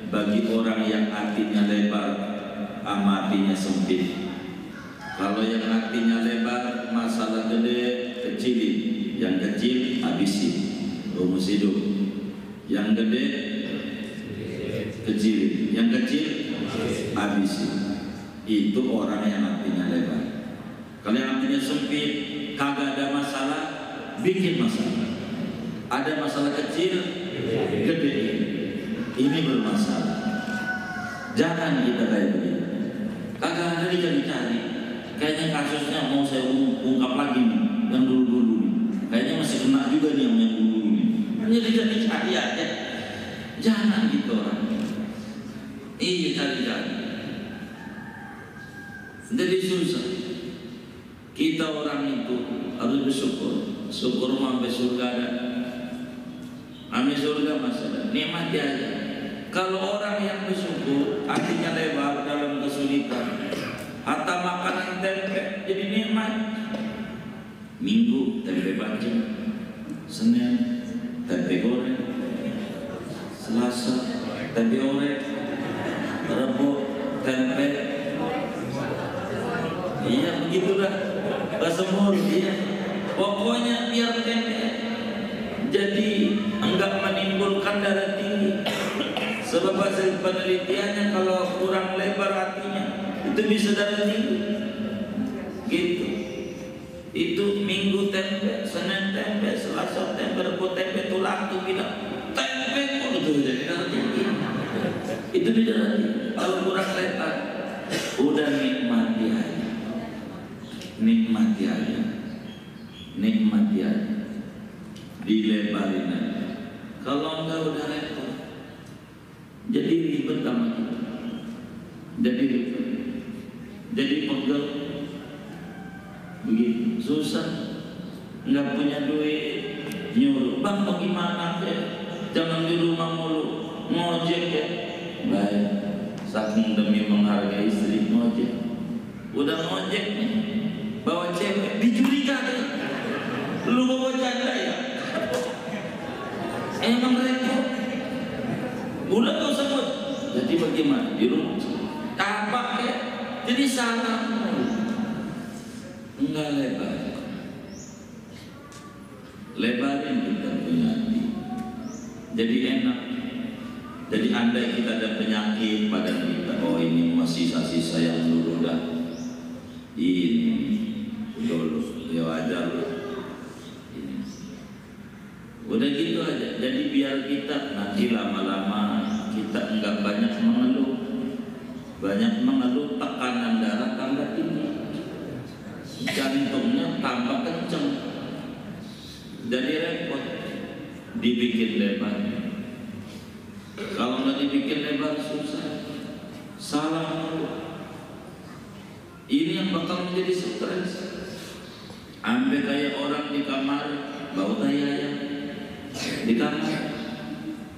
Speaker 1: bagi orang yang hatinya lebar sama hatinya sempit. Kalau yang hatinya lebar, masalah gede kecilin, yang kecil habisin, rumus hidup. Yang gede kecilin, yang kecil habisin. Itu orang yang hatinya lebar. Kalau yang hatinya sempit, kagak ada masalah, bikin masalah. Ada masalah kecil, gede. Ini bermasalah. Jangan kita kayak begini. Kagak ada dicari-cari. Kayaknya kasusnya mau saya ungkap lagi nih, yang dulu-dulu nih. Kayaknya masih kena juga nih yang dulu-dulu nih. Hanya dicari-cari aja. Jangan gitu orang. Iya, cari-cari. Jadi susah. Kita orang itu harus bersyukur. Syukur sampai surga ada. Amin surga masalah. Nikmati aja. Kalau orang yang bersyukur, hatinya lebar dalam kesulitan. Hatta makanan tempe jadi nikmat. Minggu tempe bacem, Senin tempe goreng, Selasa tempe orek, Rabu tempe. Iya begitulah. Kesemur iya. Pokoknya biar tempe jadi enggak menimbulkan darah tinggi. Sebab hasil penelitiannya kalau kurang lebar hatinya itu bisa darah tinggi. Gitu. Itu Minggu tempe, Senin tempe, Selasa tempe, Rabu tempe, tulang tuh bilang tempe kok itu jadi darah tinggi. Itu di darah tinggi. Kalau kurang lebar, udah nikmati aja. Nikmati aja. Nikmati aja. Dilebarin aja. Kalau enggak udah repot. Jadi ribet sama kita. Jadi ribet. Jadi pegel. Begitu susah. Enggak punya duit, nyuruh, "Bang, bagaimana ya? Jangan di rumah mulu, ngojek ya." Baik. Saking demi menghargai istri ngojek. Udah ngojek nih, bawa cewek, dicurigai. Lu bawa janda ya? Emang repot. Udah gak usah buat. Jadi bagaimana? Di rumah tapak ya. Jadi salah. Enggak lebar. Lebarin kita punya hati. Jadi enak. Jadi anak Andai kita ada penyakit pada kita, oh ini masih sisa yang dulu dah, ini dulu ya wajar. Udah gitu aja. Jadi biar kita nanti lama-lama kita enggak banyak mengeluh. Banyak mengeluh, tekanan darah tambah tinggi, jantungnya tambah kenceng. Jadi repot. Dibikin lebar. Kalau nggak dibikin lebar susah. Salah mulu. Ini yang bakal menjadi stres. Sampai kayak orang di kamar bau tai ayam. Di kamar,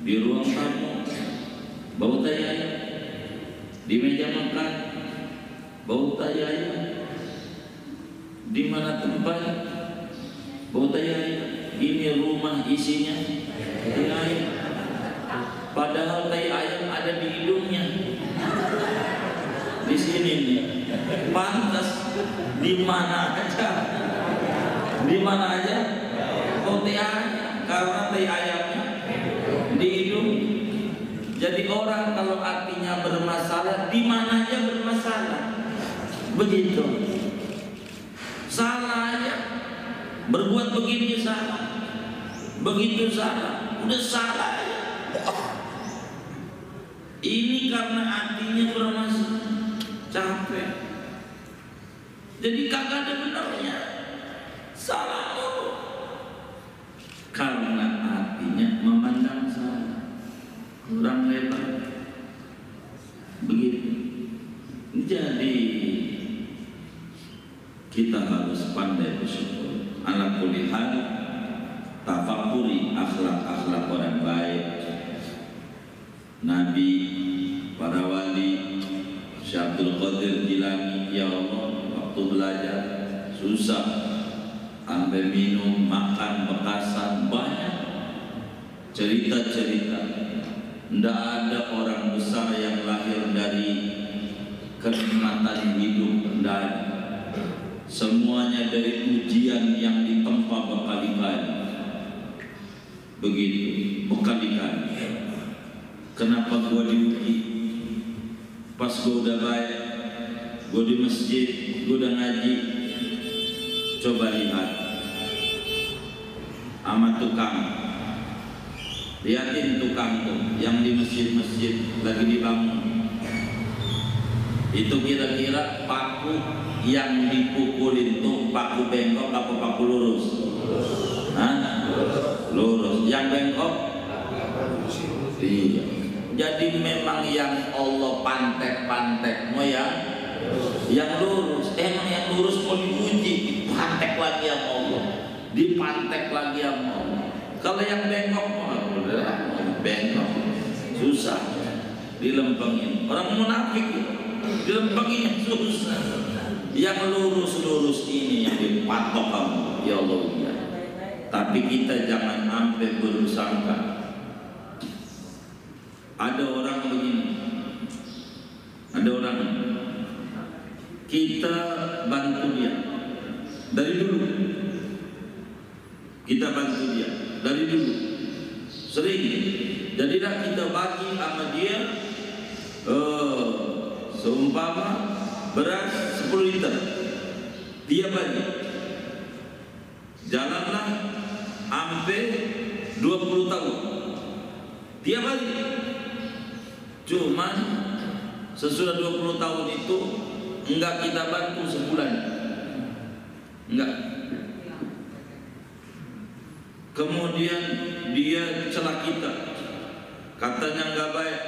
Speaker 1: di ruang tamu bau tai ayam, di meja makan bau tai ayam, di mana tempat bau tai ayam. Ini rumah isinya tai ayam, padahal tai ayam ada di hidungnya, di sini nih. Pantas di mana aja bau tai ayam. Karena tai ayamnya di hidung. Jadi orang kalau hatinya bermasalah, di mana aja bermasalah. Begitu. Salah aja. Berbuat begini salah. Begitu salah. Udah salah aja. Ini karena hatinya bermasalah. Capek. Jadi kagak ada benarnya. Salah mulu. Karena hatinya memandang salah, kurang lebar. Begitu. Jadi kita harus pandai bersyukur. Ala kulli hal, tafakuri akhlak-akhlak orang baik. Nabi, para wali, Syekh Abdul Qadir Jilani, ya Allah, waktu belajar susah. Sampai minum, makan, bekasan, banyak cerita-cerita. Tidak ada orang besar yang lahir dari kenikmatan hidup. Tidak ada. Semuanya dari ujian yang ditempa berkali-kali. Begitu, berkali-kali. Kenapa gua diuji? Pas gua udah baik, gua di masjid, gua udah ngaji. Coba lihat sama tukang. Lihatin tukang tuh yang di masjid-masjid lagi dibangun. Itu kira-kira paku yang dipukulin tuh paku bengkok apa paku lurus? Hah? Lurus. Yang bengkok? Iya. Jadi memang yang Allah pantek-pantek mau yang lurus. Emang yang lurus mau diuji. Dipantek lagi sama Allah, dipantek lagi sama Allah. Kalau yang bengkok, udah bengkok, susah dilempengin. Orang munafik dilempengin susah. Yang lurus-lurus ini yang dipatok kamu, ya Allah. Ya. Tapi kita jangan sampai bersangka. Ada orang begini, ada orang kita bantu dia. Dari dulu kita bantu dia, dari dulu sering. Jadilah kita bagi sama dia seumpama beras 10 liter, dia bagi. Jalanlah sampai 20 tahun, dia bagi. Cuman sesudah 20 tahun itu enggak kita bantu sebulan. Enggak. Kemudian dia celah kita, katanya enggak baik.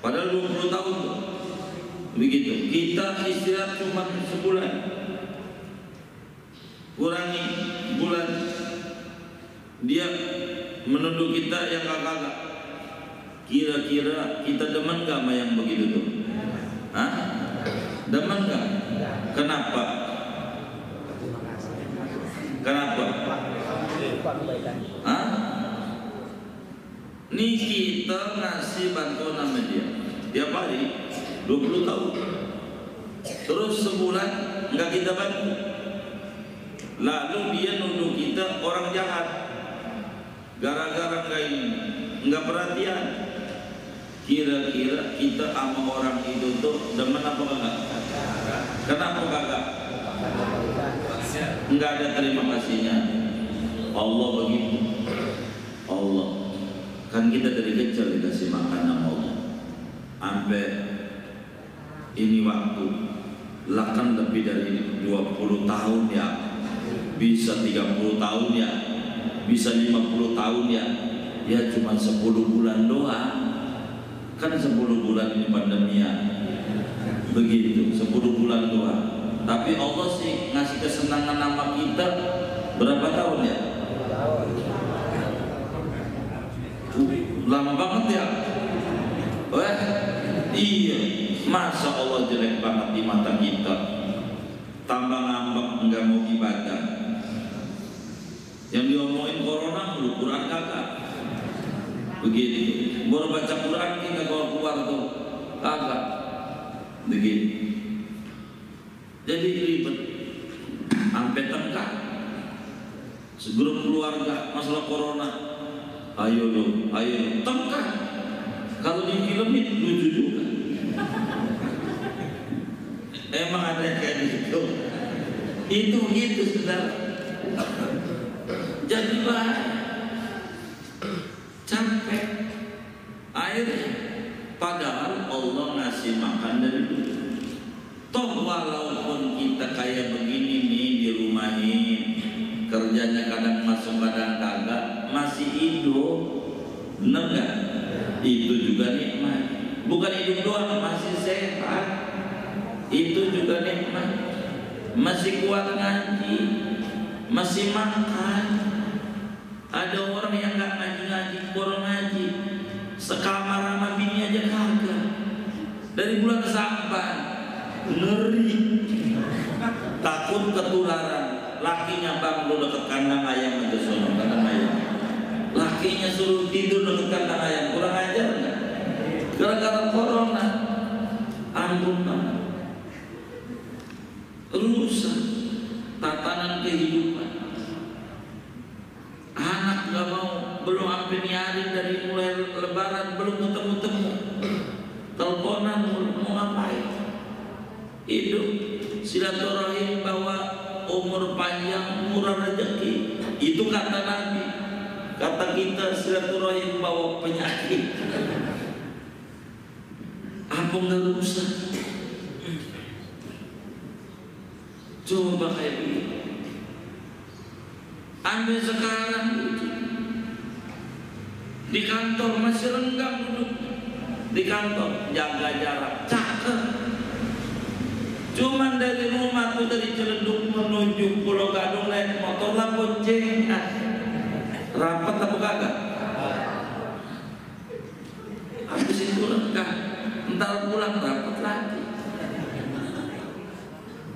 Speaker 1: Padahal 20 tahun tuh. Begitu. Kita istirahat cuma sebulan. Kurangi bulan. Dia menuduh kita yang kagak. Kira-kira kita demen gak sama yang begitu tuh? Hah? Demen gak? Kenapa? Kenapa? Hah? Nih kita ngasih bantuan sama dia tiap hari 20 tahun. Terus sebulan nggak kita bantu. Lalu dia nuduh kita orang jahat. Gara-gara nggak ini, nggak perhatian. Kira-kira kita sama orang itu tuh demen apa enggak? Kenapa kagak? Enggak ada terima kasihnya. Allah begitu. Allah kan kita dari kecil dikasih makan sama Allah. Sampai ini waktu lakan lebih dari 20 tahun ya, bisa 30 tahun ya, bisa 50 tahun ya. Ya cuma 10 bulan doang. Kan 10 bulan ini pandemi ya. Begitu, 10 bulan doang. Tapi Allah sih ngasih kesenangan sama kita berapa tahun ya? Lama banget ya. Iya, masa Allah jelek banget di mata kita, tambah ngambek nggak mau ibadah. Yang diomongin corona lu Quran kagak? Begitu. Baru baca Quran kita keluar tuh kagak. Begitu. Jadi ribet, sampai tengkar. Segrup keluarga masalah corona. Ayo lu, tengkar. Kalau di film itu lucu juga. Emang ada kayak gitu. Itu begitu saudara. Jadilah capek. Akhirnya padahal Allah ngasih makan dari dulu. Toh walaupun kita kayak begini nih di rumah ini, kerjanya kadang masuk kadang kagak, masih hidup, bener gak? Itu juga nikmat. Bukan hidup doang, masih sehat, itu juga nikmat. Masih kuat ngaji, masih makan. Ada orang yang gak ngaji-ngaji, kurang ngaji, sekamar sama bini aja kagak. Dari bulan Saban, ngeri, takut ketularan. Lakinya bang lu deket kandang ayam aja sono, kandang ayam. Lakinya suruh tidur deket kandang ayam, kurang ajar nggak? Gara-gara corona, ampun bang, rusak tatanan kehidupan. Anak nggak mau, belum sampai hari dari mulai Lebaran belum ketemu-temu, teleponan mau ngapain? Hidup silaturahim bahwa umur panjang murah rezeki, itu kata Nabi. Kata kita silaturahim bawa penyakit. Apa nggak rusak? Coba kayak begini. Sampai sekarang di kantor masih renggang duduk. Di kantor jaga jarak, cakep. Cuman dari rumah tuh dari Ciledug menuju Pulau Gadung naik motor lah bonceng. Rapat apa kagak? Habis itu lengkap. Ntar pulang rapat lagi.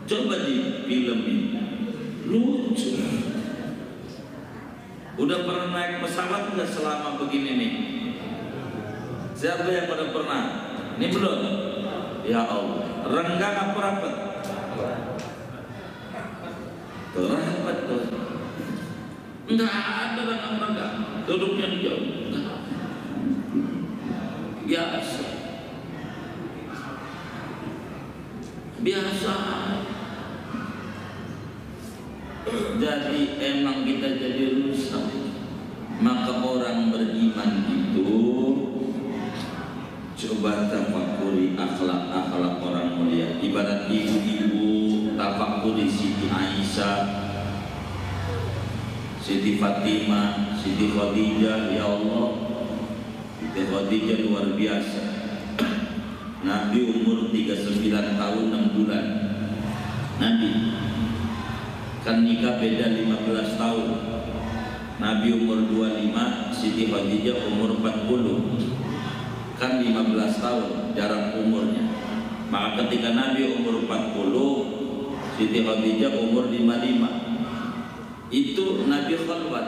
Speaker 1: Coba di film ini lucu. Udah pernah naik pesawat nggak selama begini nih? Siapa yang udah pernah? Ini belum? Ya Allah, renggang apa rapat? Tuh rapat tuh. Enggak ada renggang-renggang, duduknya di jauh. Biasa. Biasa. Jadi emang kita jadi rusak. Maka orang beriman itu coba tafakuri akhlak-akhlak orang mulia. Ibarat ibu-ibu tafakuri Siti Aisyah, Siti Fatimah, Siti Khadijah. Ya Allah, Siti Khadijah luar biasa. Nabi umur 39 tahun 6 bulan. Nabi kan nikah beda 15 tahun. Nabi umur 25, Siti Khadijah umur 40. Kan 15 tahun jarak umurnya. Maka ketika Nabi umur 40, Siti Khadijah umur 55. Itu Nabi khalwat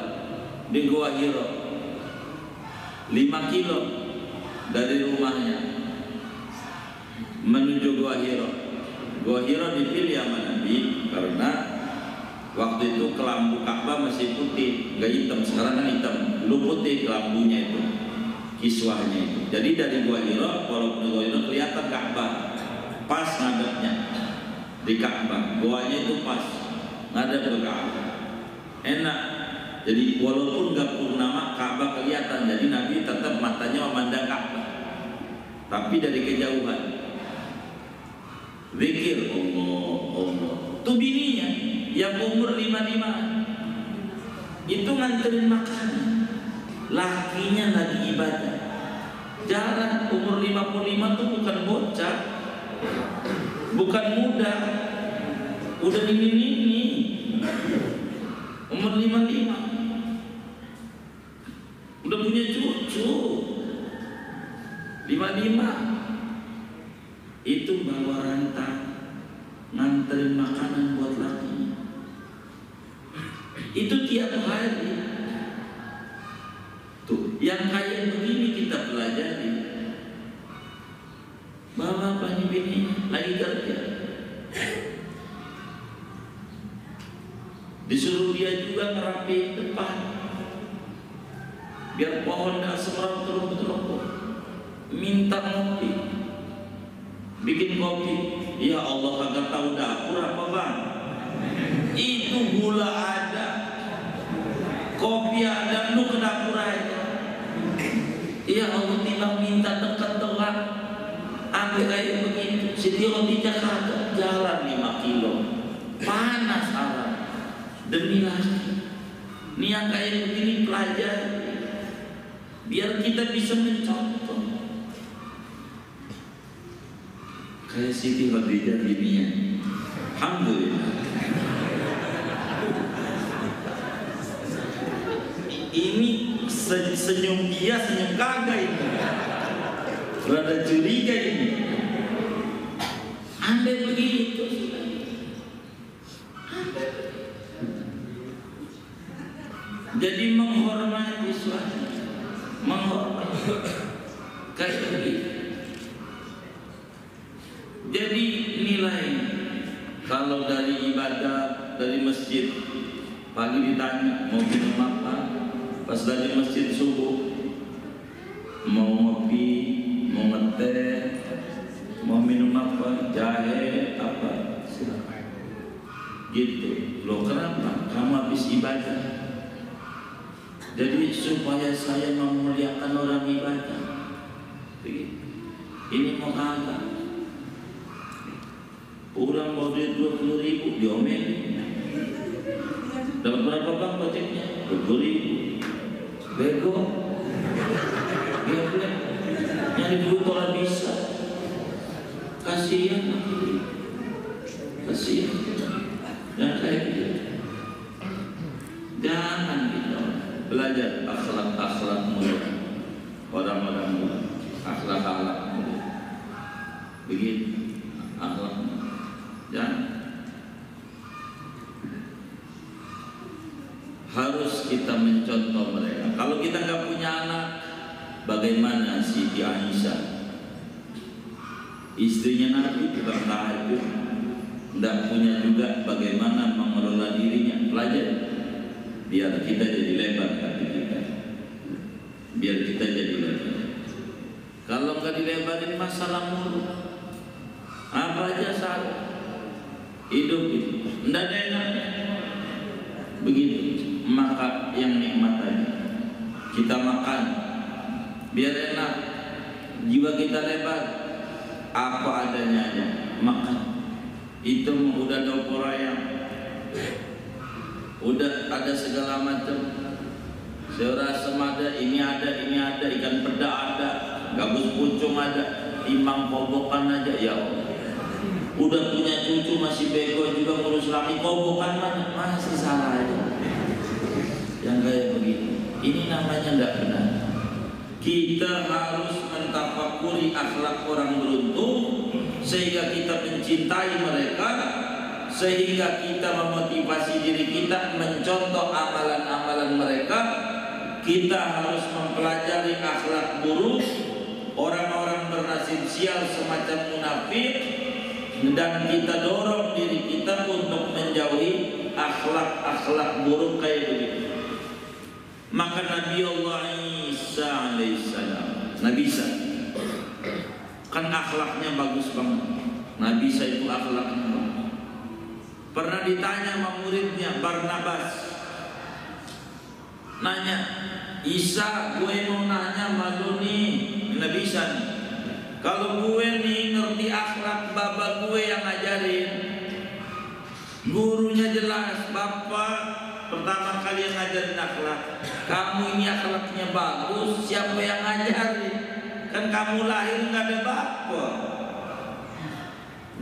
Speaker 1: di Gua Hira 5 kilo dari rumahnya menuju Gua Hira. Gua Hira dipilih sama Nabi karena waktu itu kelambu Ka'bah masih putih, nggak hitam. Sekarang kan hitam, dulu putih kelambunya itu. kiswahnya itu. Jadi dari Gua Hira, walaupun Gua Hira kelihatan Ka'bah, pas ngadepnya di Ka'bah, goanya itu pas ngadep ke Ka'bah, enak. Jadi walaupun gak purnama Ka'bah kelihatan, jadi Nabi tetap matanya memandang Ka'bah, tapi dari kejauhan. Zikir Allah, Allah. Tuh bininya yang umur 55 itu nganterin makanan, lakinya lagi ibadah. Jalan umur 55 tuh bukan bocah, bukan muda, udah ini umur 55 udah punya cucu 55, itu bawa rantang nganterin makanan buat lakinya. Itu tiap hari. Tuh, yang kayak begini kita pelajari. Bapak bininya lagi kerja, disuruh dia juga ngerapiin depan biar pohon gak semerawut, minta ngopi, bikin kopi. Ya Allah, kagak tahu dapur apa bang? Itu gula ada, kopi ada, lu ke dapur aja. Ya Allah, timbang minta dekat telat, ambil kayak begitu. Siti roti Jakarta jalan 5 kilo, panas alam, demi lagi. Ini yang kayak begini pelajari, biar kita bisa mencontoh. Kayak Siti Khadijah ini ya, alhamdulillah. Ini senyum dia, senyum kagak ini. Rada curiga ini. Andai begitu, jadi menghormati suami, menghormati kayak begitu. Jadi nilai kalau dari ibadah, dari masjid pagi ditanya mau minum apa, pas dari masjid subuh mau ngopi, mau ngeteh, mau minum apa, jahe apa, silakan. Gitu. Loh kenapa? Kamu habis ibadah. Jadi supaya saya memuliakan orang ibadah. Begitu. Ini mau kagak? Kurang mau duit 20.000 diomelin. Dapat berapa bang budgetnya? 20.000. Bego. Dia nyari duit kalau bisa. Kasihan. Kasihan. Jangan kayak gitu. Jangan gitu. Belajar akhlak mulia. Orang-orang mulia. Akhlak mulia. Begitu. Akhlak mulia. Dan harus kita mencontoh mereka. Kalau kita nggak punya anak, bagaimana Siti Aisyah, istrinya Nabi, tukang tahajud, nggak punya juga bagaimana mengelola dirinya. Pelajari, biar kita jadi lebar hati kita, biar kita jadi lebar. Kalau nggak dilebarin masalah mulu, apa aja salah. Hidup itu tidak ada enaknya. Begitu, maka yang nikmat aja. Kita makan biar enak, jiwa kita lebar, apa adanya aja makan. Itu udah ada opor ayam, udah ada segala macam, sayur asem ada, ini ada, ikan peda ada, gabus pucung ada, timang kobokan aja. Ya Allah, udah punya cucu masih bego juga ngurus laki, kobokan mana? Masih salah aja. Yang kayak begitu, ini namanya tidak benar. Kita harus mentafakuri akhlak orang beruntung, sehingga kita mencintai mereka, sehingga kita memotivasi diri kita mencontoh amalan-amalan mereka. Kita harus mempelajari akhlak buruk, orang-orang bernasib sial semacam munafik, dan kita dorong diri kita untuk menjauhi akhlak-akhlak buruk kayak begitu. Maka Nabi Allah Isa alaihissalam, Nabi Isa kan akhlaknya bagus banget. Nabi Isa itu akhlaknya bagus. Pernah ditanya sama muridnya Barnabas, nanya, Isa, gue mau nanya sama lu nih, Nabi Isa nih, kalau gue nih ngerti akhlak bapak gue yang ngajarin, gurunya jelas, bapak pertama kali yang ngajarin akhlak, kamu ini akhlaknya bagus, siapa yang ngajarin? Kan kamu lahir nggak ada bapak.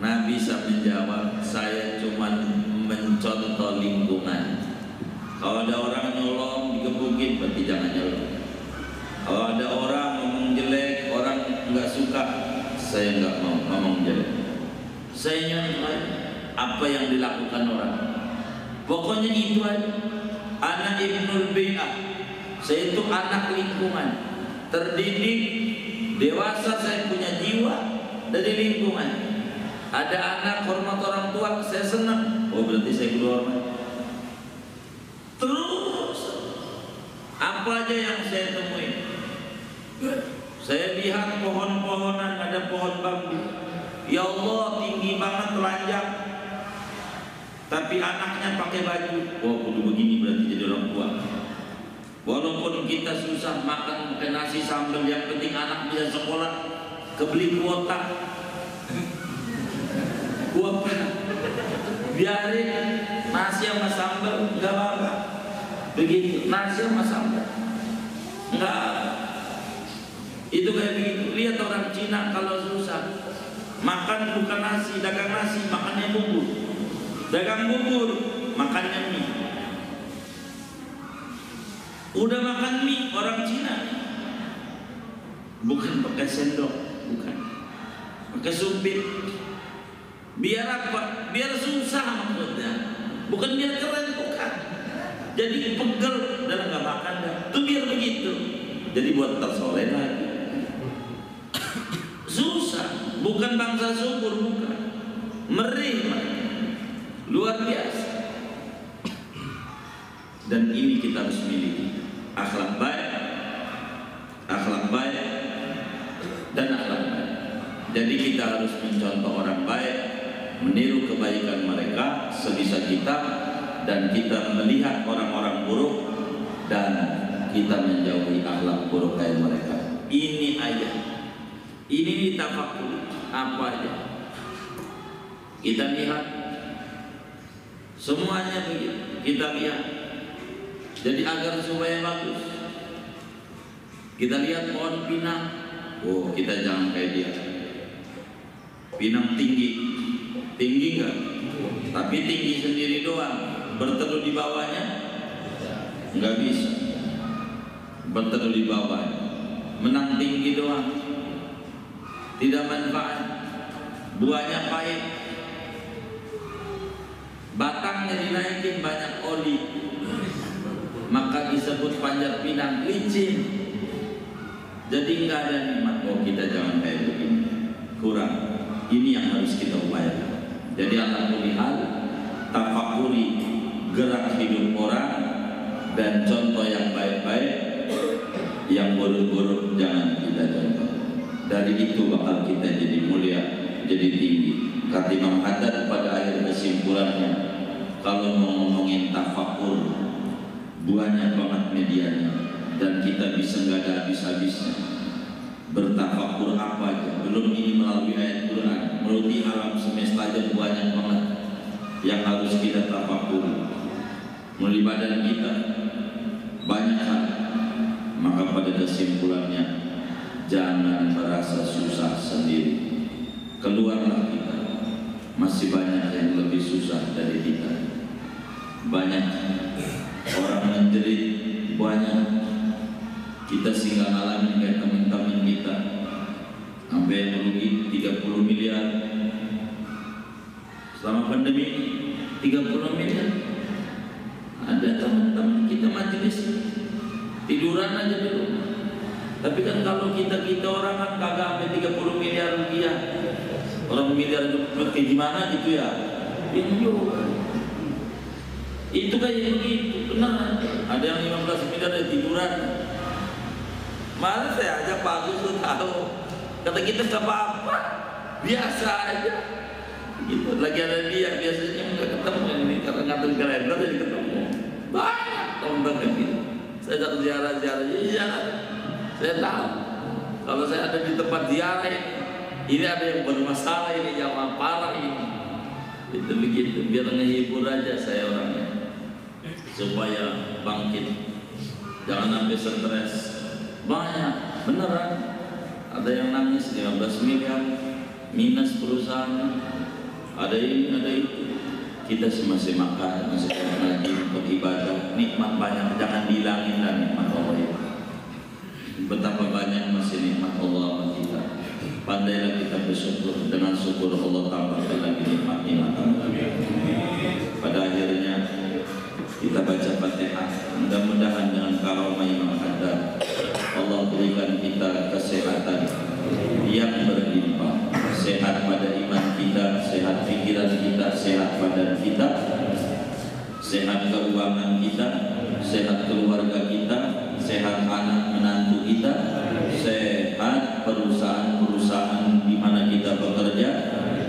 Speaker 1: Nabi Isa menjawab, saya cuma mencontoh lingkungan. Kalau ada orang nyolong digebukin, berarti jangan nyolong. Kalau ada orang ngomong jelek, orang nggak suka, saya nggak mau ngomong jelek. Saya nyontoh apa yang dilakukan orang. Pokoknya itu aja. Anak Ibnul Bai'ah, saya itu anak lingkungan, terdidik, dewasa, saya punya jiwa dari lingkungan. Ada anak hormat orang tua, saya senang. Oh berarti saya kudu hormat. Terus apa aja yang saya temuin, saya lihat pohon-pohonan, ada pohon bambu, ya Allah tinggi banget telanjang, tapi anaknya pakai baju. Oh kudu begini berarti jadi orang tua. Walaupun kita susah makan pakai nasi sambal, yang penting anak bisa sekolah, kebeli kuota. Kuota biarin nasi sama sambal nggak apa-apa. Begitu nasi sama sambal nggak. Itu kayak begitu. Lihat orang Cina kalau susah makan bukan nasi, dagang nasi, makannya bubur. Dagang bubur, makannya mie. Udah makan mie orang Cina, bukan pakai sendok, bukan pakai sumpit. Biar apa? Biar susah maksudnya, bukan biar keren, bukan. Jadi pegel dan nggak makan dah. Itu biar begitu. Jadi buat tersoleh lagi. Susah, bukan bangsa subur, bukan. Merih, luar biasa. Dan ini kita harus miliki akhlak baik, dan akhlak baik. Jadi kita harus mencontoh orang baik, meniru kebaikan mereka sebisa kita, dan kita melihat orang-orang buruk dan kita menjauhi akhlak buruk kayak mereka. Ini aja, ini tafakur apa aja kita lihat, semuanya begitu kita lihat. Jadi agar supaya bagus, kita lihat pohon pinang, oh kita jangan kayak dia. Pinang tinggi nggak? Tapi tinggi sendiri doang, berteduh di bawahnya nggak bisa. Berteduh di bawahnya, menang tinggi doang, tidak manfaat. Buahnya pahit, batangnya dinaikin banyak oli, maka disebut panjat pinang, licin. Jadi nggak ada nikmat. Oh kita jangan kayak begini, kurang. Ini yang harus kita upayakan. Jadi alhamdulillah, tafakuri gerak hidup orang dan contoh yang baik-baik, yang buruk-buruk jangan kita contoh. Dari itu bakal kita jadi mulia, jadi tinggi. Kata Imam Haddad pada akhir kesimpulannya, kalau mau ngomongin tafakur, banyak banget medianya dan kita bisa nggak ada habis-habisnya. Bertafakur apa aja, belum ini melalui ayat Quran, melalui alam semesta aja banyak banget yang harus kita tafakur. Melalui badan kita banyak hal. Maka pada kesimpulannya, jangan merasa susah sendiri. Keluarlah kita, masih banyak yang lebih susah dari kita. Banyak orang menjerit, banyak. Kita singgah ngalamin kayak teman-teman kita sampai merugi 30 miliar selama pandemi. 30 miliar. Ada teman-teman kita majelis tiduran aja dulu. Tapi kan kalau kita orang kan kagak sampai 30 miliar rupiah. Orang miliar itu kayak gimana gitu ya? Itu Itu kayak begitu, benar. Ada yang 15 miliar ada tiduran. Mana saya ajak Pak Agus tuh tahu. Kata kita nggak apa-apa, biasa aja. Gitu. Lagi ada dia biasanya nggak ketemu ini karena ngatur kalender jadi ketemu. Banyak tombak gitu. Saya datang ziarah, saya tahu. Kalau saya ada di tempat ziarah ini ada yang bermasalah ini, yang parah ini. Itu begitu, biar ngehibur aja saya orangnya. Supaya bangkit, jangan sampai stres. Banyak, beneran. Ada yang nangis 15 miliar minus perusahaan. Ada ini, ada itu. Kita masih makan, masih lagi beribadah. Nikmat banyak, jangan dihilangin dan nikmat Allah itu. Betapa banyak masih nikmat Allah kita. Pandailah kita bersyukur, dengan syukur Allah tambahkan lagi nikmat-nikmat Allah. Pada akhirnya kita baca Fatihah, mudah-mudahan dengan karamah Imam Haddad Allah berikan kita kesehatan yang berlimpah, sehat pada iman kita, sehat pikiran kita, sehat badan kita, sehat keuangan kita, sehat keluarga kita, sehat anak menantu kita, sehat perusahaan-perusahaan di mana kita bekerja.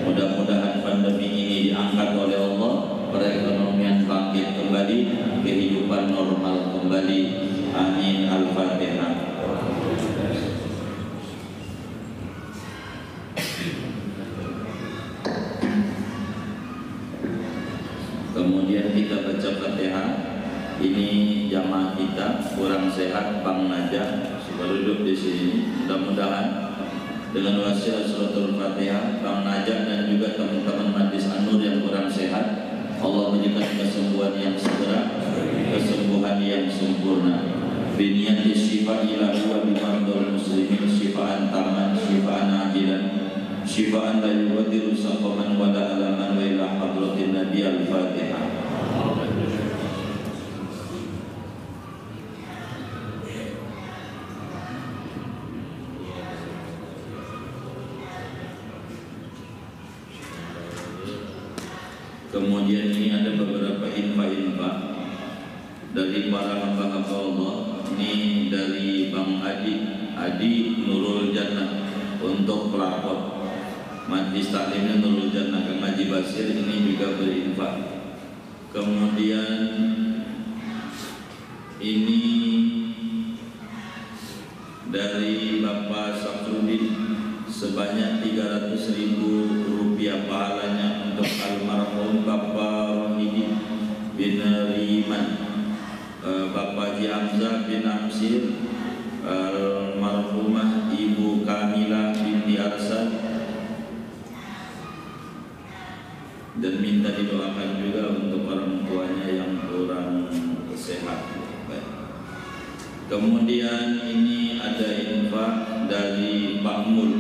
Speaker 1: Mudah-mudahan pandemi ini diangkat oleh Allah, perekonomian bangkit kembali, kehidupan normal kembali. Amin. Al-Fatihah. Kemudian kita baca Fatihah. Ini jamaah kita kurang sehat, Bang Najah baru duduk di sini. Mudah-mudahan dengan wasiat suratul Fatihah, Bang Najah dan juga teman-teman Majlis An-Nur yang kurang sehat, Allah berikan kesembuhan yang segera, kesembuhan yang sempurna. Biniyati syifa ilahi wa bimardul muslimin syifaan taman, syifaan ajilan, syifaan la yughadiru saqaman wa la alaman wa ila hadratin Nabi. Al-Fatihah. Kemudian ini ada beberapa info dari para hamba-hamba Allah. Ini dari Bang Adi Nurul Jannah untuk pelapor Majlis Taklimnya Nurul Jannah. Kang Haji Basir ini juga berinfak. Kemudian ini dari Bapak Safrudin sebanyak 300.000 rupiah pahalanya untuk almarhum Bapak Rohidi bin Riman, Bapak Haji Hamzah bin Amsir, almarhumah Ibu Kamila binti Arsad, dan minta didoakan juga untuk orang tuanya yang kurang sehat. Kemudian ini ada infak dari Pak Mul,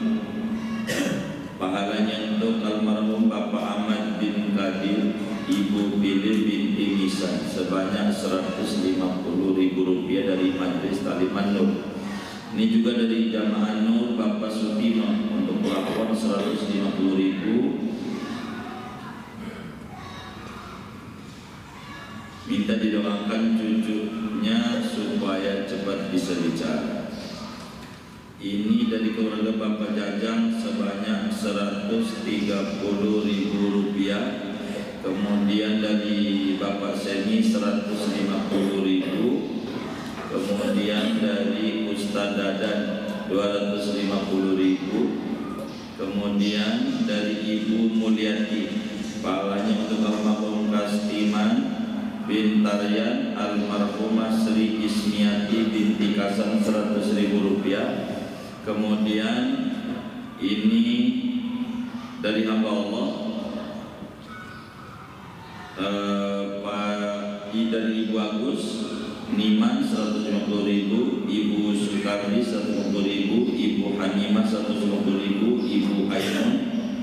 Speaker 1: pahalanya untuk almarhum Bapak Ahmad bin Kadir, Ibu Billy binti Misa sebanyak 150.000 rupiah dari Majlis Taklim Nur. Ini juga dari Jamaah Nur Bapak Sutino untuk pelapor 150.000. Minta didoakan cucunya supaya cepat bisa bicara. Ini dari keluarga Bapak Jajang sebanyak 130.000 rupiah. Kemudian dari Bapak Semi 150.000. Kemudian dari Ustaz Dadan 250.000. Kemudian dari Ibu Mulyati, pahalanya untuk almarhum Kastiman bin Taryan, almarhumah Sri Ismiati binti Kasan 100.000 rupiah. Kemudian ini dari hamba Allah dari Ibu Agus Niman 150.000, Ibu Sukardi 150.000, Ibu Hanimah 150.000, Ibu Ainun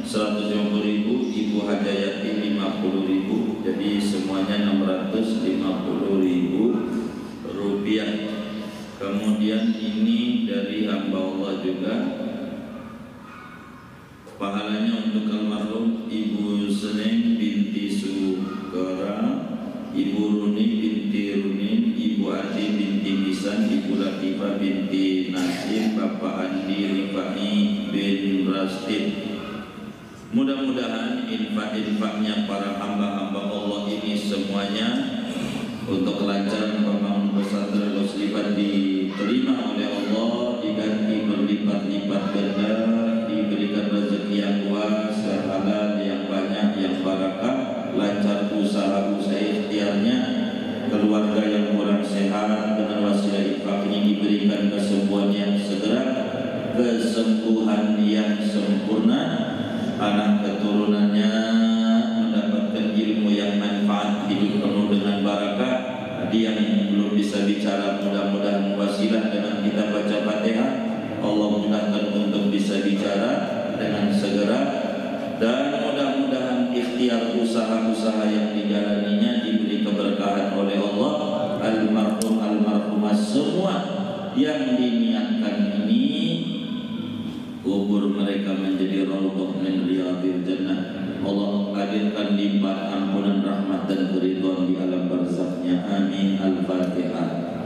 Speaker 1: 150.000, Ibu Hajayati 50.000. Jadi semuanya 650.000 rupiah. Kemudian ini dari hamba Allah juga, pahalanya untuk almarhum Ibu Seneng binti Sukara Ibu Runi binti Runin, Ibu Adi binti Misan, Ibu Latifah binti Nasim, Bapak Andi Rifai bin Rastin. Mudah-mudahan infak-infaknya para hamba-hamba Allah ini semuanya untuk kelancaran pembangunan pesantren Muslimat diterima oleh Allah, diganti berlipat-lipat ganda, diberikan rezeki yang luas, halal yang banyak, yang barakah, lancar usaha-usaha ikhtiarnya, keluarga yang kurang sehat dengan wasilah infak ini diberikan kesembuhan yang segera, kesembuhan yang sempurna, anak keturunannya mendapatkan ilmu yang manfaat, hidup penuh dengan barakah. Dia yang belum bisa bicara mudah-mudahan wasilah dengan kita baca Fatihah Allah mudahkan untuk bisa bicara dengan segera, dan mudah-mudahan ikhtiar usaha-usaha yang dijalaninya diberi keberkahan oleh Allah. Almarhum almarhumah semua yang diniatkan ini kubur mereka menjadi raudhah min riyadil jannah. Allah hadirkan limpahan ampunan rahmat dan keridhaan di alam barzakh-Nya. Amin. Al-Fatihah.